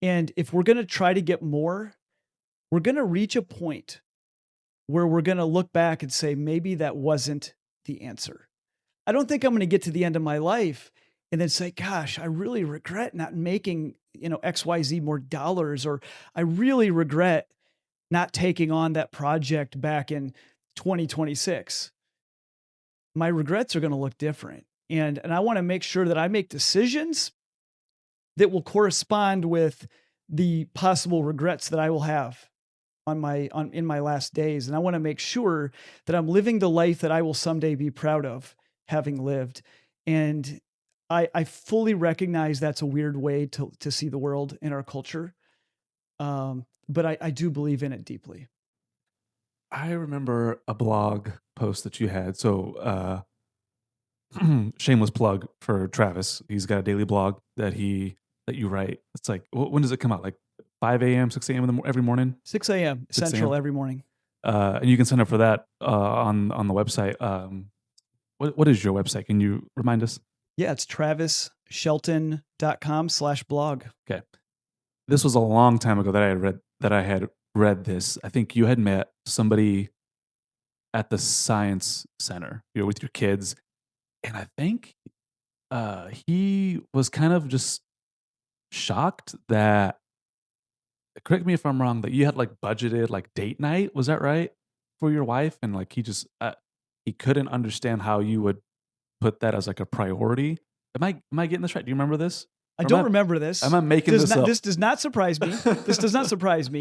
And if we're going to try to get more, we're going to reach a point where we're going to look back and say, maybe that wasn't the answer. I don't think I'm going to get to the end of my life and then say, gosh, I really regret not making, XYZ more dollars, or I really regret not taking on that project back in 2026. My regrets are going to look different. And I want to make sure that I make decisions that will correspond with the possible regrets that I will have on in my last days. And I want to make sure that I'm living the life that I will someday be proud of having lived. And I fully recognize that's a weird way to see the world in our culture. But I do believe in it deeply. I remember a blog post that you had. So, shameless plug for Travis. He's got a daily blog that you write. It's like, when does it come out? Like 5 a.m., 6 a.m. Every morning, 6 a.m. 6 Central a.m. every morning. And you can sign up for that on the website. What is your website? Can you remind us? Yeah, it's travisshelton.com/blog. Okay, this was a long time ago that I had read this. I think you had met somebody at the science center, with your kids, and I think he was kind of just shocked that, correct me if I'm wrong, that you had, like, budgeted, like, date night, was that right? For your wife? And, like, he couldn't understand how you would put that as, like, a priority. Am I getting this right? Do you remember this? I Or don't remember this. am I making this up? This does not surprise me. This does not surprise me.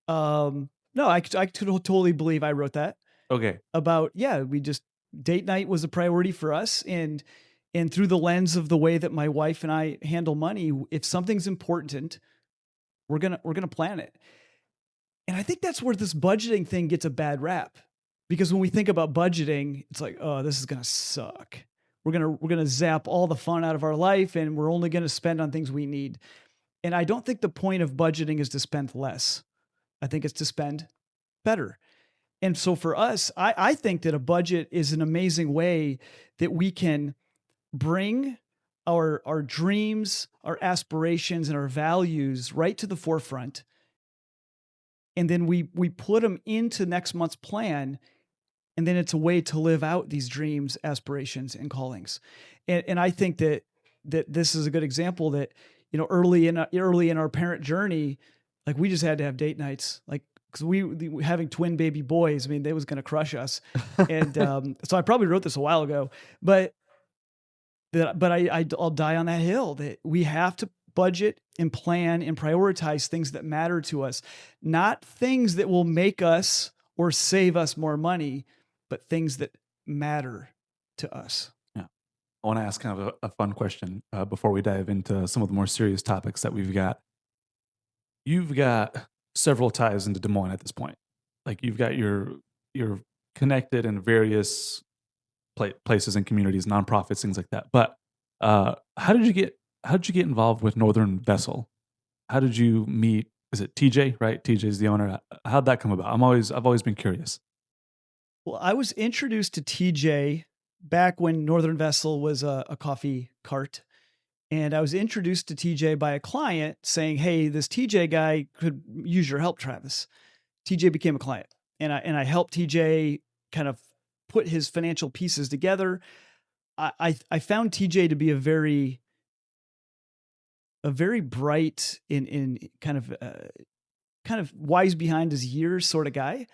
No, I totally believe I wrote that Okay. about, yeah, we just date night was a priority for us. And through the lens of the way that my wife and I handle money, if something's important, we're gonna plan it. And I think that's where this budgeting thing gets a bad rap. Because when we think about budgeting, it's like, oh, this is gonna suck. We're gonna zap all the fun out of our life and we're only gonna spend on things we need. And I don't think the point of budgeting is to spend less. I think it's to spend better. And so for us, I think that a budget is an amazing way that we can bring our dreams, our aspirations, and our values right to the forefront. And then we put them into next month's plan. And then it's a way to live out these dreams, aspirations, and callings. And I think that this is a good example that, early in our parent journey, like we just had to have date nights, like because having twin baby boys, I mean, they was going to crush us. And so I probably wrote this a while ago, but I'll die on that hill that we have to budget and plan and prioritize things that matter to us, not things that will make us or save us more money, but things that matter to us. Yeah. I wanna ask kind of a fun question, before we dive into some of the more serious topics that we've got. You've got several ties into Des Moines at this point. Like, you're connected in various places and communities, nonprofits, things like that. But how did you get involved with Northern Vessel? How did you meet? Is it TJ? Right, TJ's the owner. How'd that come about? I've always been curious. Well, I was introduced to TJ back when Northern Vessel was a coffee cart. And I was introduced to TJ by a client saying, "Hey, this TJ guy could use your help, Travis." TJ became a client, and I helped TJ kind of put his financial pieces together. I found TJ to be a very bright in kind of wise behind his years sort of guy.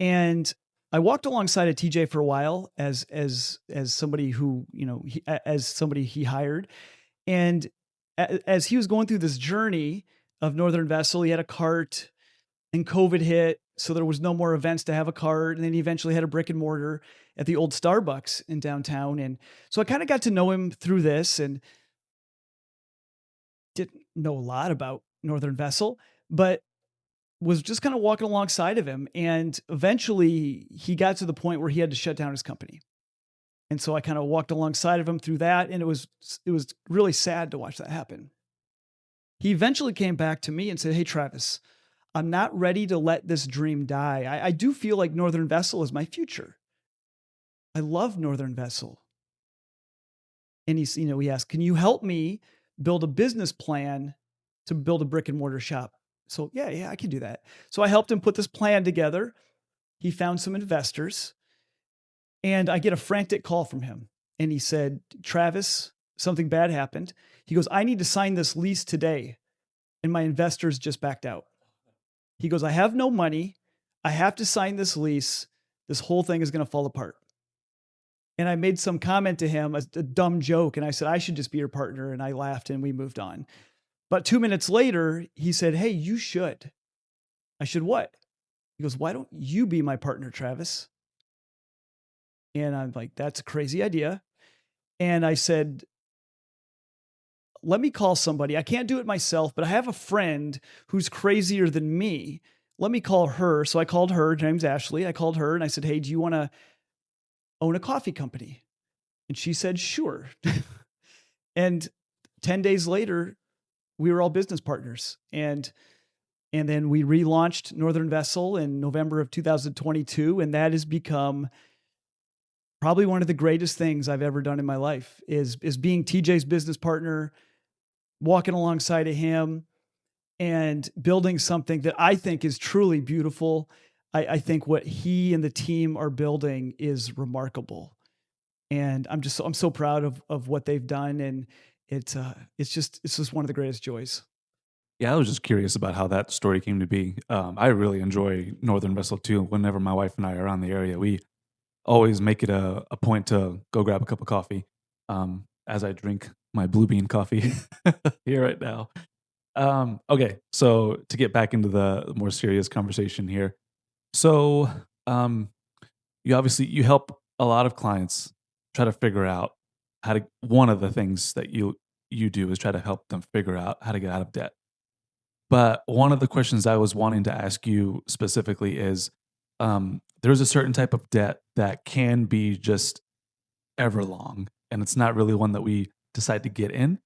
And I walked alongside of TJ for a while as somebody who, as somebody he hired. And as he was going through this journey of Northern Vessel, he had a cart and COVID hit. So there was no more events to have a cart. And then he eventually had a brick and mortar at the old Starbucks in downtown. And so I kind of got to know him through this and didn't know a lot about Northern Vessel, but was just kind of walking alongside of him. And eventually he got to the point where he had to shut down his company. And so I kind of walked alongside of him through that. And it was really sad to watch that happen. He eventually came back to me and said, "Hey, Travis, I'm not ready to let this dream die. I do feel like Northern Vessel is my future. I love Northern Vessel." And he asked, "Can you help me build a business plan to build a brick and mortar shop?" So yeah, I can do that. So I helped him put this plan together. He found some investors. And I get a frantic call from him. And he said, "Travis, something bad happened." He goes, "I need to sign this lease today. And my investors just backed out." He goes, "I have no money. I have to sign this lease. This whole thing is going to fall apart." And I made some comment to him, a dumb joke. And I said, "I should just be your partner." And I laughed and we moved on. But 2 minutes later, he said, "Hey, you should." I should what? He goes, "Why don't you be my partner, Travis?" And I'm like, "That's a crazy idea." And I said, "Let me call somebody. I can't do it myself, but I have a friend who's crazier than me. let me call her. So I called her. Her name's Ashley. I called her and I said, hey, do you want to own a coffee company? And she said, sure. And 10 days later, we were all business partners. And then we relaunched Northern Vessel in November of 2022. And that has become probably one of the greatest things I've ever done in my life is being TJ's business partner, walking alongside of him and building something that I think is truly beautiful. I think what he and the team are building is remarkable. And I'm so proud of what they've done. And it's just one of the greatest joys. Yeah, I was just curious about how that story came to be. I really enjoy Northern Vessel too. Whenever my wife and I are around the area, we always make it a point to go grab a cup of coffee as I drink my blue bean coffee here right now. Okay, so to get back into the more serious conversation here. So, um, you help a lot of clients try to figure out how to one of the things that you do is try to help them figure out how to get out of debt. But one of the questions I was wanting to ask you specifically is there's a certain type of debt that can be just ever long, and it's not really one that we decide to get in.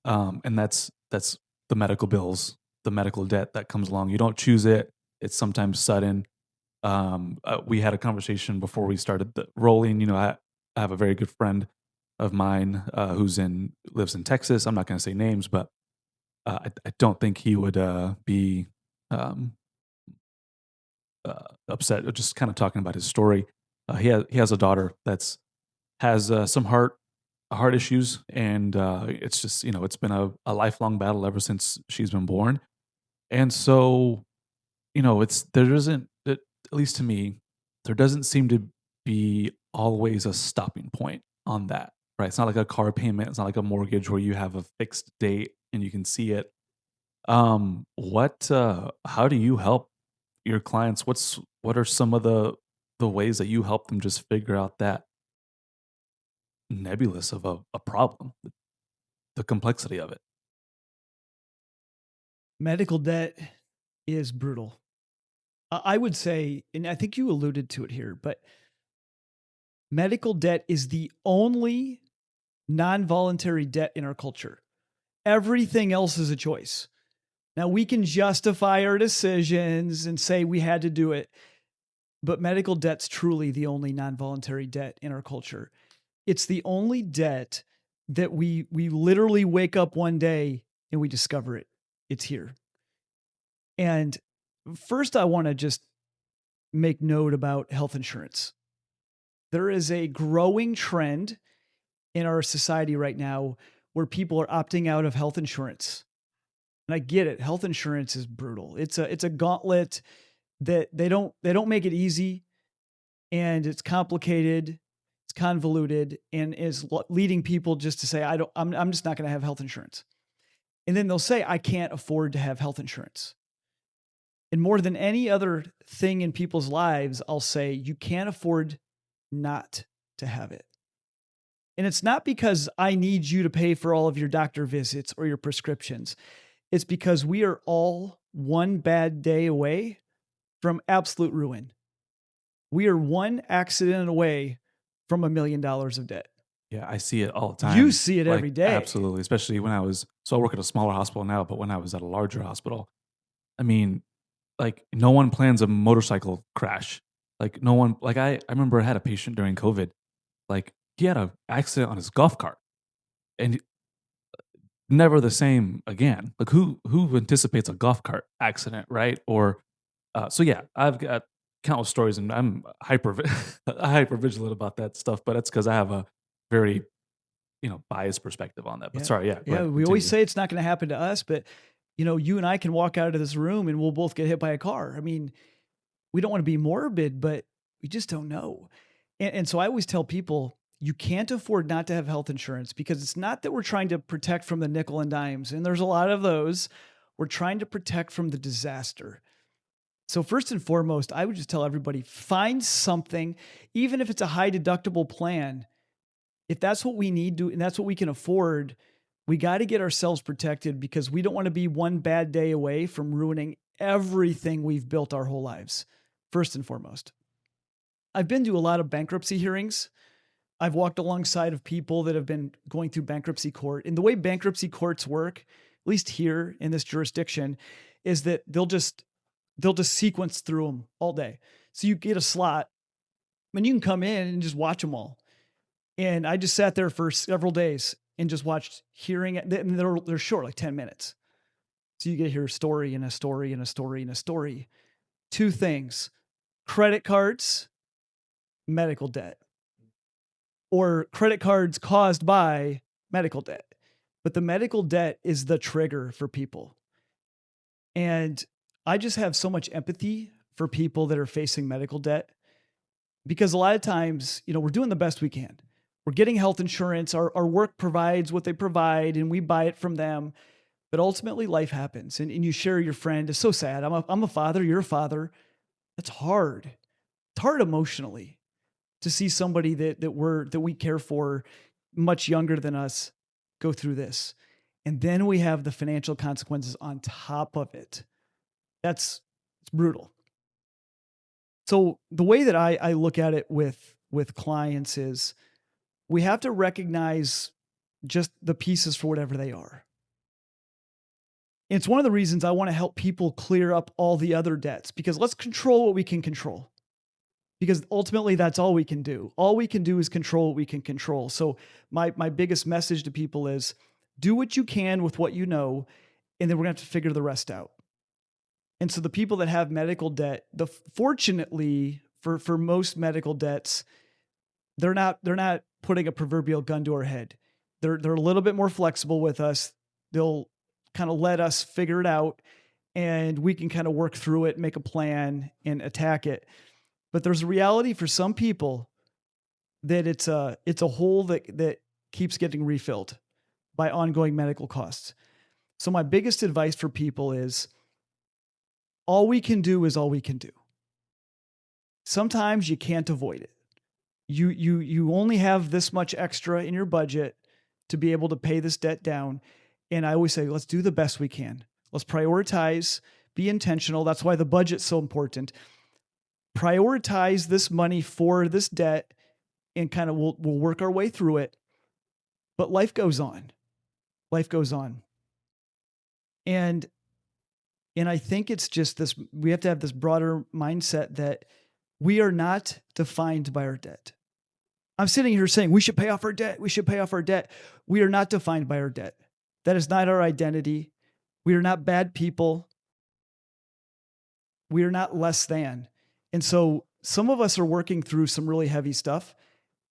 And that's the medical bills, the medical debt that comes along. You don't choose it. It's sometimes sudden. We had a conversation before we started the rolling. I have a very good friend of mine lives in Texas. I'm not going to say names, but I don't think he would be um, upset. Just kind of talking about his story. He has a daughter that's has some heart issues, and it's just it's been a lifelong battle ever since she's been born. And so it's there isn't at least to me there doesn't seem to be always a stopping point on that, right? It's not like a car payment. It's not like a mortgage where you have a fixed date and you can see it. What how do you help your clients? What are some of the ways that you help them just figure out that nebulous of a problem, the complexity of it? Medical debt is brutal. I would say, and I think you alluded to it here, but medical debt is the only non-voluntary debt in our culture. Everything else is a choice. Now we can justify our decisions and say we had to do it, but medical debt's truly the only non-voluntary debt in our culture. It's the only debt that we literally wake up one day and we discover it. It's here. And first I want to just make note about health insurance. There is a growing trend in our society right now where people are opting out of health insurance. And I get it. Health insurance is brutal. It's a gauntlet that they don't make it easy, and it's complicated, it's convoluted, and is leading people just to say I'm just not going to have health insurance. And then they'll say I can't afford to have health insurance. And more than any other thing in people's lives, I'll say you can't afford not to have it. And it's not because I need you to pay for all of your doctor visits or your prescriptions. It's because we are all one bad day away from absolute ruin. We are one accident away from $1 million of debt. Yeah, I see it all the You time. see it Like, every day. absolutely, especially when I work at a smaller hospital now, but when I was at a larger hospital, I mean, like, no one plans a motorcycle crash. Like, no one like, I remember I had a patient during COVID, like, he had a accident on his golf cart, and never the same again. Like, who anticipates a golf cart accident, right? Or, so yeah, I've got countless stories, and I'm hyper vigilant about that stuff, but that's because I have a very biased perspective on that. But Yeah. sorry, yeah, go Yeah. ahead, We always continue. say it's not going to happen to us, but you and I can walk out of this room and we'll both get hit by a car. I mean, we don't want to be morbid, but we just don't know. And so I always tell people you can't afford not to have health insurance because it's not that we're trying to protect from the nickel and dimes. And there's a lot of those. We're trying to protect from the disaster. So first and foremost, I would just tell everybody, find something, even if it's a high deductible plan. If that's what we need to, and that's what we can afford, we got to get ourselves protected because we don't want to be one bad day away from ruining everything we've built our whole lives, first and foremost. I've been to a lot of bankruptcy hearings. I've walked alongside of people that have been going through bankruptcy court. And the way bankruptcy courts work, at least here in this jurisdiction, is that they'll just sequence through them all day. So you get a slot and you can come in and just watch them all. And I just sat there for several days and just watched hearing it. And they're short, like 10 minutes. So you get to hear a story and a story and a story and a story. Two things: credit cards, medical debt, or credit cards caused by medical debt. But the medical debt is the trigger for people. And I just have so much empathy for people that are facing medical debt, because a lot of times, we're doing the best we can. We're getting health insurance. Our work provides what they provide and we buy it from them. But ultimately life happens and you share your friend. It's so sad. I'm a father. You're a father. It's hard. It's hard emotionally to see somebody that we care for, much younger than us, go through this. And then we have the financial consequences on top of it. It's brutal. So the way that I look at it with clients is we have to recognize just the pieces for whatever they are. And it's one of the reasons I want to help people clear up all the other debts, because let's control what we can control. Because ultimately that's all we can do. All we can do is control what we can control. So my biggest message to people is do what you can with what you know, and then we're going to have to figure the rest out. And so the people that have medical debt, fortunately for most medical debts, they're not putting a proverbial gun to our head. They're a little bit more flexible with us. They'll kind of let us figure it out, and we can kind of work through it, make a plan, and attack it. But there's a reality for some people that it's a hole that keeps getting refilled by ongoing medical costs. So my biggest advice for people is all we can do is all we can do. Sometimes you can't avoid it. You only have this much extra in your budget to be able to pay this debt down. And I always say, let's do the best we can. Let's prioritize, be intentional. That's why the budget's so important. Prioritize this money for this debt, and kind of we'll work our way through it. But life goes on. Life goes on. And I think it's just this, we have to have this broader mindset that we are not defined by our debt. I'm sitting here saying we should pay off our debt. We should pay off our debt. We are not defined by our debt. That is not our identity. We are not bad people. We are not less than. And so some of us are working through some really heavy stuff.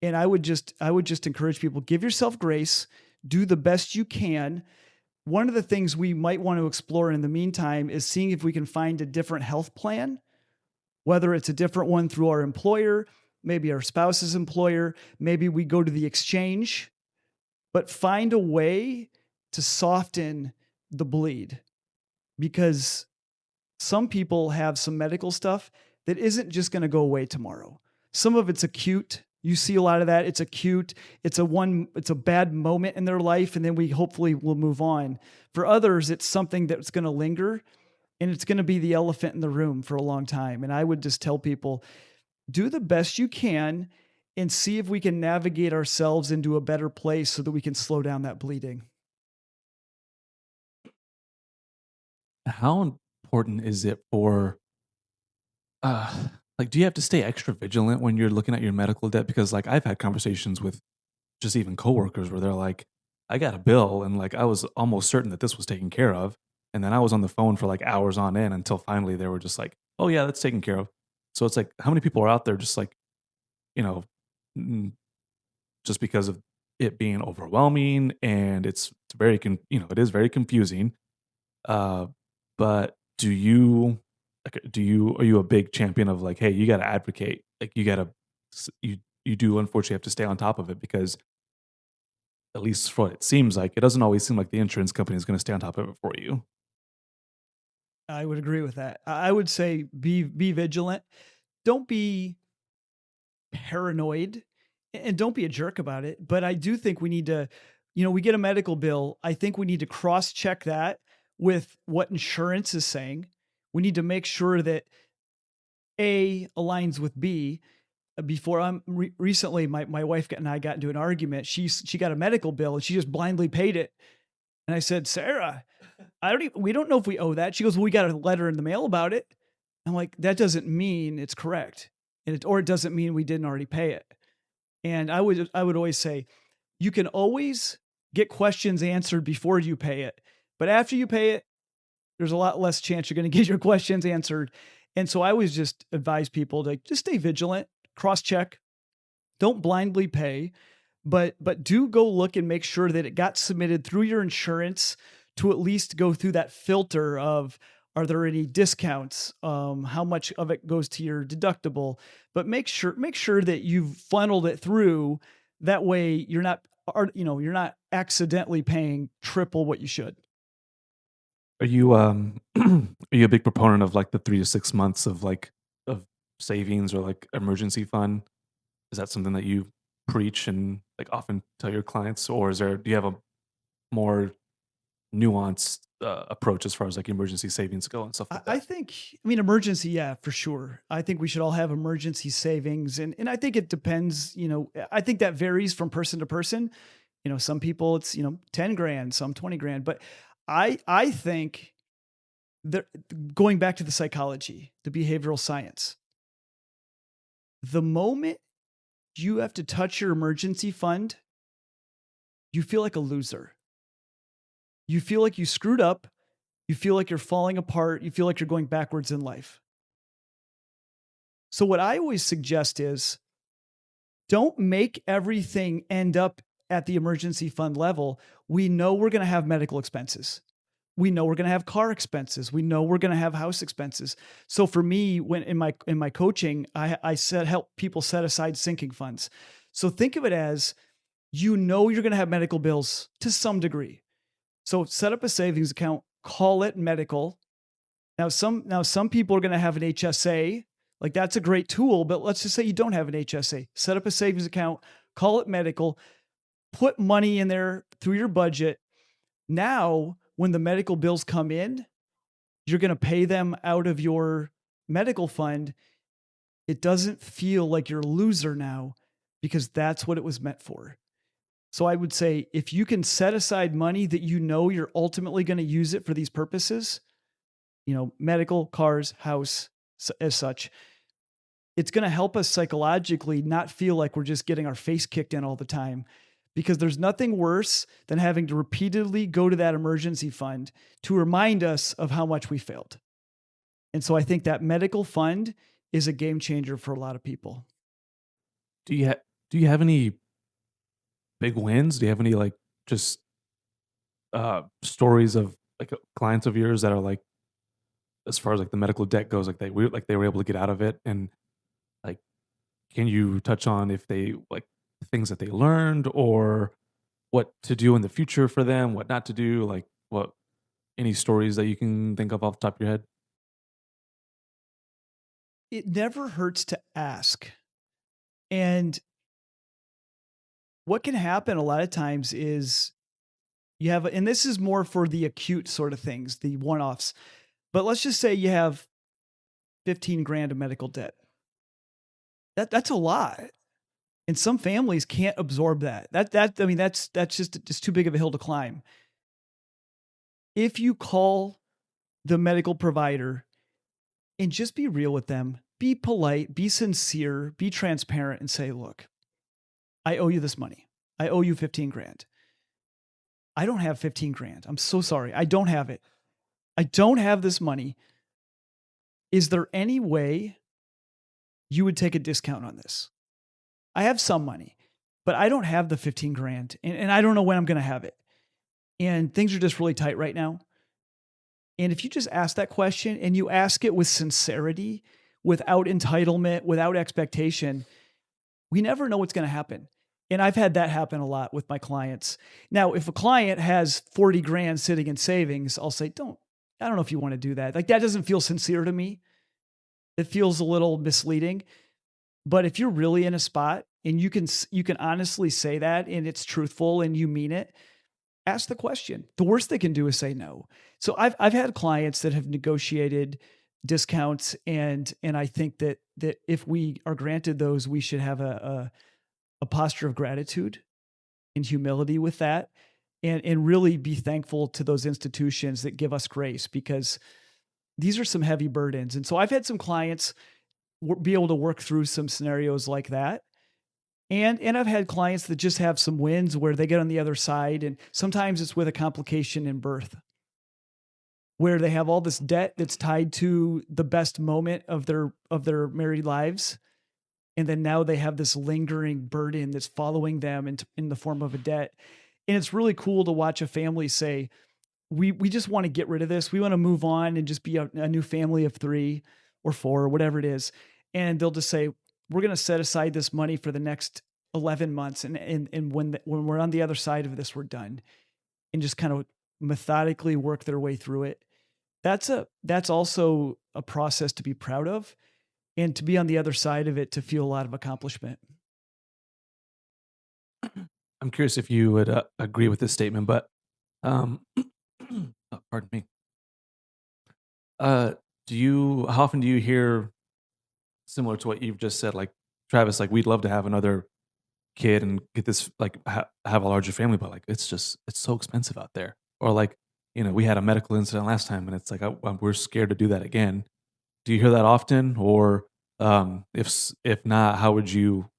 And I would just encourage people, give yourself grace, do the best you can. One of the things we might want to explore in the meantime is seeing if we can find a different health plan, whether it's a different one through our employer, maybe our spouse's employer, maybe we go to the exchange, but find a way to soften the bleed, because some people have some medical stuff that isn't just going to go away tomorrow. Some of it's acute. You see a lot of that. It's acute. It's a bad moment in their life, and then we hopefully will move on. For others, it's something that's going to linger, and it's going to be the elephant in the room for a long time. And I would just tell people, do the best you can and see if we can navigate ourselves into a better place so that we can slow down that bleeding. How important is it for like, do you have to stay extra vigilant when you're looking at your medical debt? Because like I've had conversations with just even coworkers where they're like, I got a bill and like I was almost certain that this was taken care of. And then I was on the phone for like hours on end until finally they were just like, oh yeah, that's taken care of. So it's like, how many people are out there just like, you know, mm, just because of it being overwhelming and it's very, it is very confusing. Uh, but are you a big champion of like, hey, you got to advocate, like you do unfortunately have to stay on top of it, because at least for what it seems like, it doesn't always seem like the insurance company is going to stay on top of it for you. I would agree with that. I would say be vigilant. Don't be paranoid, and don't be a jerk about it. But I do think we need to, we get a medical bill. I think we need to cross check that with what insurance is saying. We need to make sure that A aligns with B. Before recently, my wife and I got into an argument. She got a medical bill and she just blindly paid it. And I said, Sarah, we don't know if we owe that. She goes, well, we got a letter in the mail about it. I'm like, that doesn't mean it's correct. Or it doesn't mean we didn't already pay it. And I would always say, you can always get questions answered before you pay it. But after you pay it, there's a lot less chance you're going to get your questions answered. And so I always just advise people to just stay vigilant, cross-check, don't blindly pay, but do go look and make sure that it got submitted through your insurance to at least go through that filter of, are there any discounts? How much of it goes to your deductible? But make sure that you've funneled it through. That way you're not accidentally paying triple what you should. Are you are you a big proponent of like the 3 to 6 months of of savings or like emergency fund? Is that something that you preach and like often tell your clients, or do you have a more nuanced approach as far as like emergency savings go and stuff like I that? think, I mean, emergency, yeah, for sure. I think we should all have emergency savings. And I think it depends, I think that varies from person to person. Some people it's, 10 grand, some 20 grand. But I think that, going back to the psychology, the behavioral science, the moment you have to touch your emergency fund, you feel like a loser. You feel like you screwed up. You feel like you're falling apart. You feel like you're going backwards in life. So what I always suggest is, don't make everything end up at the emergency fund level. We know we're going to have medical expenses. We know we're going to have car expenses. We know we're going to have house expenses. So for me, when in my coaching, I help people set aside sinking funds. So think of it as, you're going to have medical bills to some degree. So set up a savings account, call it medical. Now some people are going to have an HSA. Like, that's a great tool, but let's just say you don't have an HSA. Set up a savings account, call it medical, put money in there through your budget. Now, when the medical bills come in, you're going to pay them out of your medical fund. It doesn't feel like you're a loser now, because that's what it was meant for. So I would say, if you can set aside money that you're ultimately going to use it for these purposes, medical, cars, house, as such, it's going to help us psychologically not feel like we're just getting our face kicked in all the time, because there's nothing worse than having to repeatedly go to that emergency fund to remind us of how much we failed. And so I think that medical fund is a game changer for a lot of people. Do you have any big wins? Do you have any like just stories of like clients of yours that are like, as far as like the medical debt goes, like they were able to get out of it, and like, can you touch on if they like things that they learned, or what to do in the future for them, what not to do, like what any stories that you can think of off the top of your head? It never hurts to ask. And what can happen a lot of times is, and this is more for the acute sort of things, the one-offs, but let's just say you have 15 grand of medical debt. That's a lot. And some families can't absorb that. I mean, that's just too big of a hill to climb. If you call the medical provider and just be real with them, be polite, be sincere, be transparent, and say, look, I owe you this money. I owe you 15 grand. I don't have 15 grand. I'm so sorry. I don't have it. I don't have this money. Is there any way you would take a discount on this? I have some money, but I don't have the 15 grand, and I don't know when I'm going to have it. And things are just really tight right now. And if you just ask that question, and you ask it with sincerity, without entitlement, without expectation, we never know what's going to happen. And I've had that happen a lot with my clients. Now, if a client has 40 grand sitting in savings, I'll say, I don't know if you want to do that. Like, that doesn't feel sincere to me. It feels a little misleading. But if you're really in a spot and you can honestly say that, and it's truthful and you mean it, ask the question. The worst they can do is say no. So I've had clients that have negotiated discounts, and I think that if we are granted those, we should have a posture of gratitude and humility with that, and really be thankful to those institutions that give us grace, because these are some heavy burdens. And so I've had some clients be able to work through some scenarios like that. And I've had clients that just have some wins where they get on the other side, and sometimes it's with a complication in birth, where they have all this debt that's tied to the best moment of their married lives, and then now they have this lingering burden that's following them in the form of a debt. And it's really cool to watch a family say, we just want to get rid of this. We want to move on and just be a new family of 3 or 4 or whatever it is. And they'll just say, we're going to set aside this money for the next 11 months. And when we're on the other side of this, we're done, and just kind of methodically work their way through it. That's also a process to be proud of, and to be on the other side of it, to feel a lot of accomplishment. I'm curious if you would agree with this statement, but oh, pardon me. Uh, how often do you hear similar to what you've just said, like Travis, like we'd love to have another kid and get this, like have a larger family, but like it's so expensive out there, or like we had a medical incident last time, and it's like we're scared to do that again. Do you hear that often, or if not, how would you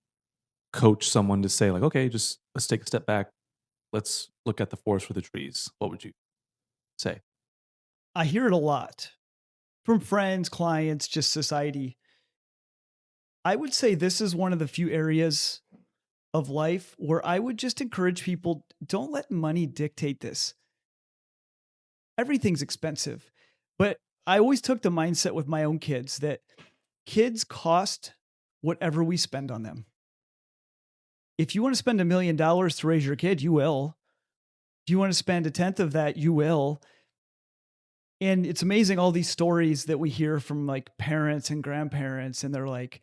coach someone to say like, okay, just let's take a step back, let's look at the forest for the trees? What would you say? I hear it a lot from friends, clients, just society. I would say this is one of the few areas of life where I would just encourage people, don't let money dictate this. Everything's expensive. But I always took the mindset with my own kids that kids cost whatever we spend on them. If you want to spend $1 million to raise your kid, you will. If you want to spend a tenth of that, you will. And it's amazing, all these stories that we hear from like parents and grandparents, and they're like,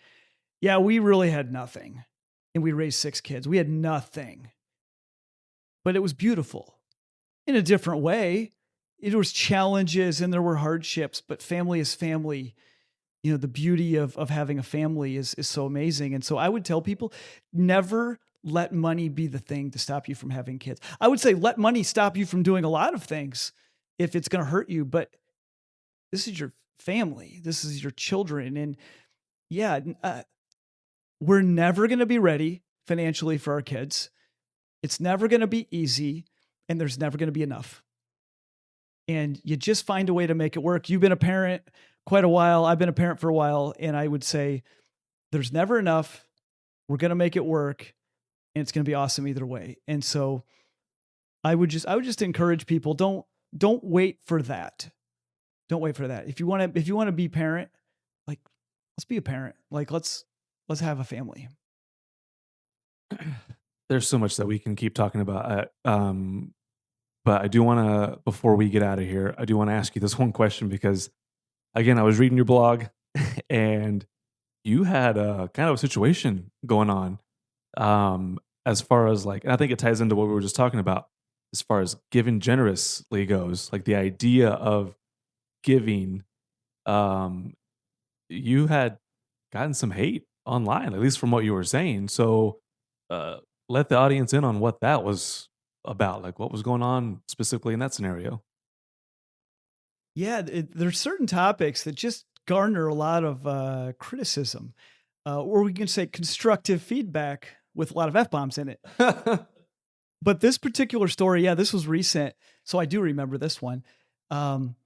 yeah, we really had nothing. And we raised 6 kids. We had nothing. But it was beautiful in a different way. It was challenges and there were hardships, but family is family. The beauty of having a family is so amazing. And so I would tell people, never let money be the thing to stop you from having kids. I would say let money stop you from doing a lot of things if it's going to hurt you, but this is your family. This is your children. And yeah, we're never going to be ready financially for our kids. It's never going to be easy, and there's never going to be enough. And you just find a way to make it work. You've been a parent quite a while. I've been a parent for a while, and I would say there's never enough. We're going to make it work, and it's going to be awesome either way. And so I would just encourage people, don't wait for that. Don't wait for that. If you want to be a parent, like, let's be a parent. Like, let's have a family. There's so much that we can keep talking about. But I do want to, before we get out of here, I do want to ask you this one question, because, again, I was reading your blog and you had a kind of a situation going on, as far as like, and I think it ties into what we were just talking about, as far as giving generously goes, like the idea of giving. Um, you had gotten some hate online, at least from what you were saying. So, uh, let the audience in on what that was about, like what was going on specifically in that scenario. Yeah, there's certain topics that just garner a lot of criticism, or we can say constructive feedback with a lot of F bombs in it. But this particular story, yeah, this was recent, so I do remember this one. Um,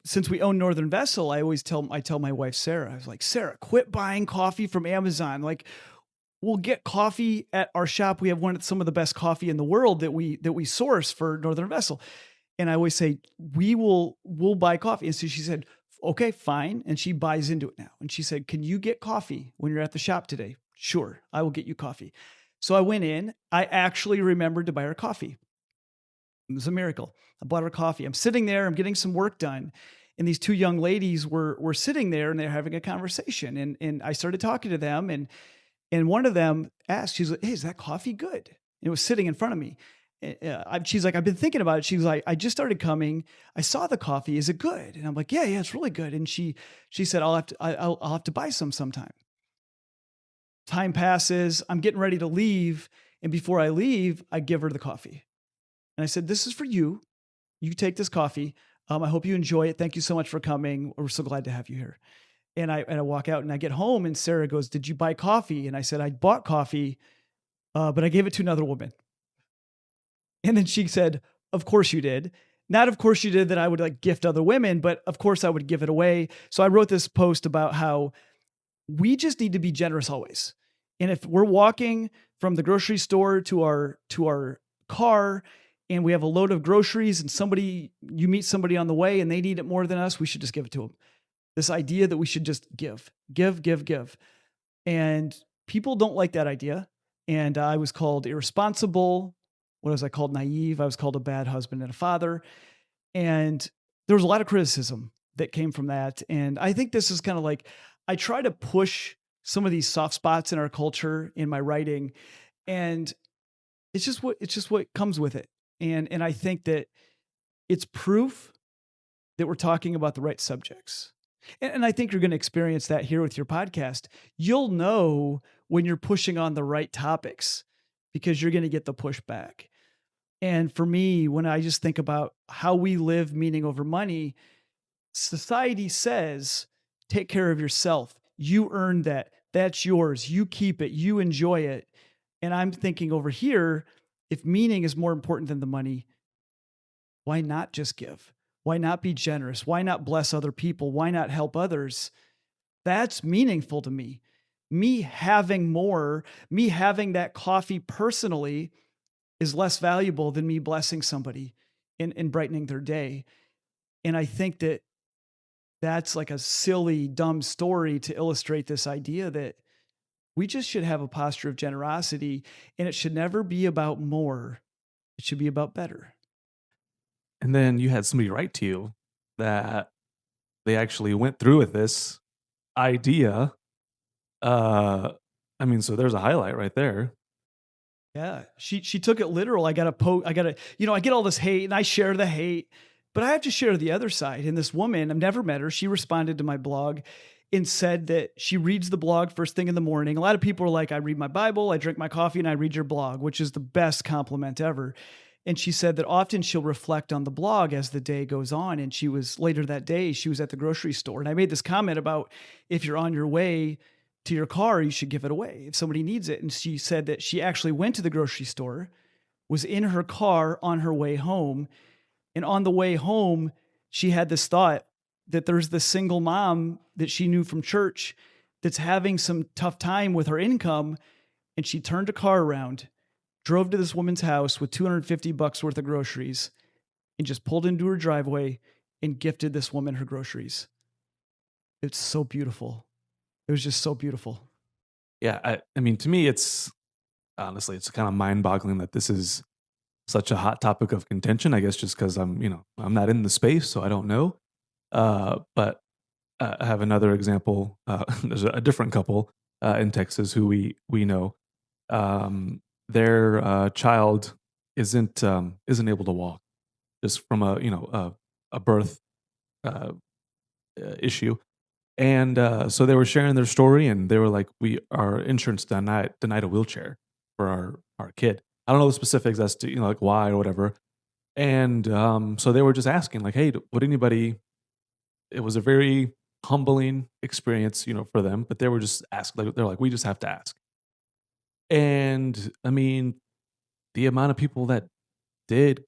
since we own Northern Vessel, I tell my wife Sarah, I was like, Sarah, quit buying coffee from Amazon. Like, we'll get coffee at our shop. We have some of the best coffee in the world that we source for Northern Vessel. And I always say, we'll buy coffee. And so she said, okay, fine. And she buys into it now. And she said, can you get coffee when you're at the shop today? Sure, I will get you coffee. So I went in. I actually remembered to buy her coffee. It was a miracle. I bought her coffee. I'm sitting there, I'm getting some work done. And these 2 young ladies were sitting there, and they're having a conversation. And I started talking to them, and one of them asked, she's like, hey, is that coffee good? And it was sitting in front of me. She's like, I've been thinking about it. She's like, I just started coming. I saw the coffee. Is it good? And I'm like, yeah, it's really good. And she said, I'll have to buy some sometime. Time passes. I'm getting ready to leave. And before I leave, I give her the coffee. And I said, this is for you. You take this coffee. I hope you enjoy it. Thank you so much for coming. We're so glad to have you here. And I walk out and I get home and Sarah goes, did you buy coffee? And I said, I bought coffee, but I gave it to another woman. And then she said, of course you did. Not of course you did that I would like gift other women, but of course I would give it away. So I wrote this post about how we just need to be generous always. And if we're walking from the grocery store to our car and we have a load of groceries and you meet somebody on the way and they need it more than us, we should just give it to them. This idea that we should just give. And people don't like that idea. And I was called irresponsible. What was I called? Naive. I was called a bad husband and a father. And there was a lot of criticism that came from that. And I think this is kind of like, I try to push some of these soft spots in our culture in my writing. And it's just what comes with it. And I think that it's proof that we're talking about the right subjects. And I think you're going to experience that here with your podcast. You'll know when you're pushing on the right topics because you're going to get the pushback. And for me, when I just think about how we live meaning over money, society says, take care of yourself. You earned that. That's yours. You keep it. You enjoy it. And I'm thinking over here, if meaning is more important than the money, why not just give? Why not be generous? Why not bless other people? Why not help others? That's meaningful to me. Me having more, me having that coffee personally is less valuable than me blessing somebody and brightening their day. And I think that that's like a silly, dumb story to illustrate this idea that we just should have a posture of generosity and it should never be about more. It should be about better. And then you had somebody write to you that they actually went through with this idea. Uh, I mean, so there's a highlight right there. Yeah. She took it literal. I get all this hate and I share the hate, but I have to share the other side. And this woman, I've never met her. She responded to my blog and said that she reads the blog first thing in the morning. A lot of people are like, I read my Bible, I drink my coffee, and I read your blog, which is the best compliment ever. And she said that often she'll reflect on the blog as the day goes on. And later that day, she was at the grocery store. And I made this comment about if you're on your way to your car, you should give it away if somebody needs it. And she said that she actually went to the grocery store, was in her car on her way home. And on the way home, she had this thought that there's this single mom that she knew from church that's having some tough time with her income. And she turned her car around, drove to this woman's house with $250 worth of groceries and just pulled into her driveway and gifted this woman her groceries. It's so beautiful. It was just so beautiful. Yeah, I mean, to me, it's honestly, it's kind of mind-boggling that this is such a hot topic of contention. I guess just because I'm not in the space, so I don't know. But I have another example. There's a different couple in Texas who we know. Their child isn't able to walk just from a birth issue. And so they were sharing their story, and they were like, our insurance denied a wheelchair for our kid. I don't know the specifics as to like why or whatever. And so they were just asking like, hey, would anybody? It was a very humbling experience, for them. But they were just asking, like, they're like, we just have to ask. And I mean, the amount of people that did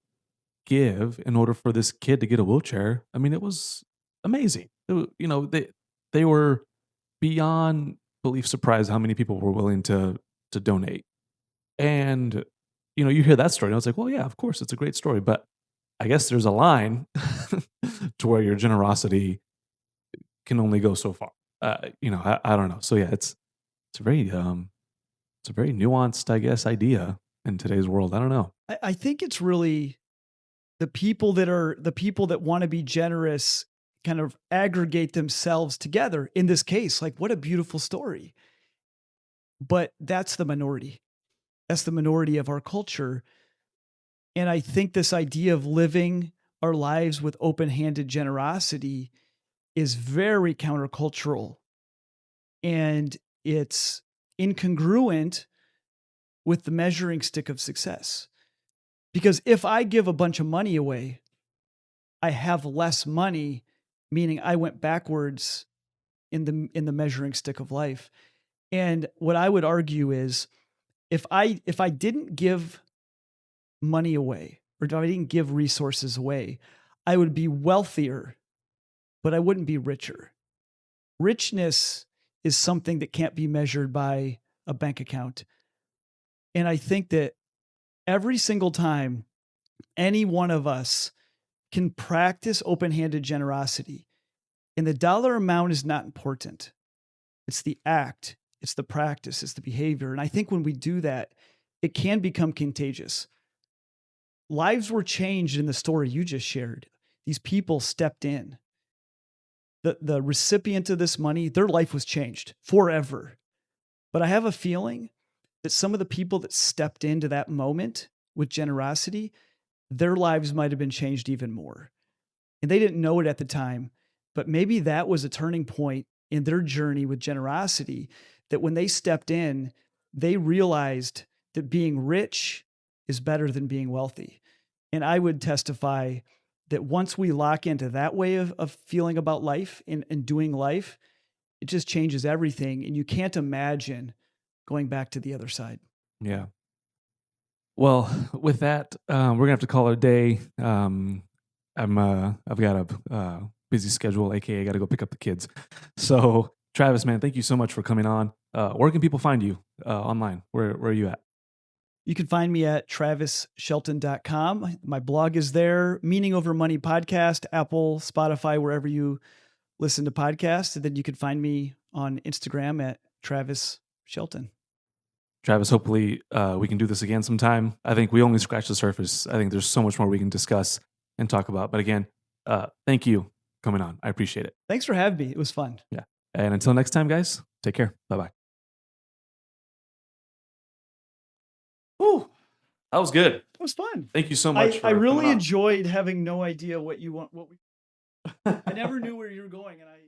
give in order for this kid to get a wheelchair, I mean, it was amazing. They were beyond belief surprised how many people were willing to donate. And you hear that story, and I was like, well, yeah, of course, it's a great story, but I guess there's a line to where your generosity can only go so far. I don't know. So yeah, it's a very nuanced, I guess, idea in today's world. I don't know. I think it's really the people that want to be generous kind of aggregate themselves together. In this case, like what a beautiful story. But that's the minority. That's the minority of our culture. And I think this idea of living our lives with open-handed generosity is very countercultural, and it's incongruent with the measuring stick of success. Because if I give a bunch of money away, I have less money, meaning I went backwards in the measuring stick of life. And what I would argue is if I didn't give money away, or if I didn't give resources away, I would be wealthier, but I wouldn't be richer. Richness is something that can't be measured by a bank account. And I think that every single time any one of us can practice open-handed generosity, and the dollar amount is not important. It's the act, it's the practice, it's the behavior. And I think when we do that, it can become contagious. Lives were changed in the story you just shared. These people stepped in. The recipient of this money, their life was changed forever. But I have a feeling that some of the people that stepped into that moment with generosity, their lives might have been changed even more. And they didn't know it at the time, but maybe that was a turning point in their journey with generosity, that when they stepped in, they realized that being rich is better than being wealthy. And I would testify that once we lock into that way of feeling about life and doing life, it just changes everything. And you can't imagine going back to the other side. Yeah. Well, with that, we're gonna have to call it a day. I've got a busy schedule, aka got to go pick up the kids. So, Travis, man, thank you so much for coming on. Where can people find you online? Where are you at? You can find me at TravisShelton.com. My blog is there, Meaning Over Money podcast, Apple, Spotify, wherever you listen to podcasts. And then you can find me on Instagram at Travis Shelton. Travis, hopefully we can do this again sometime. I think we only scratched the surface. I think there's so much more we can discuss and talk about. But again, thank you for coming on. I appreciate it. Thanks for having me. It was fun. Yeah. And until next time, guys, take care. Bye-bye. Whew. That was good. It was fun. Thank you so much. I really enjoyed having no idea what you want. I never knew where you were going, and I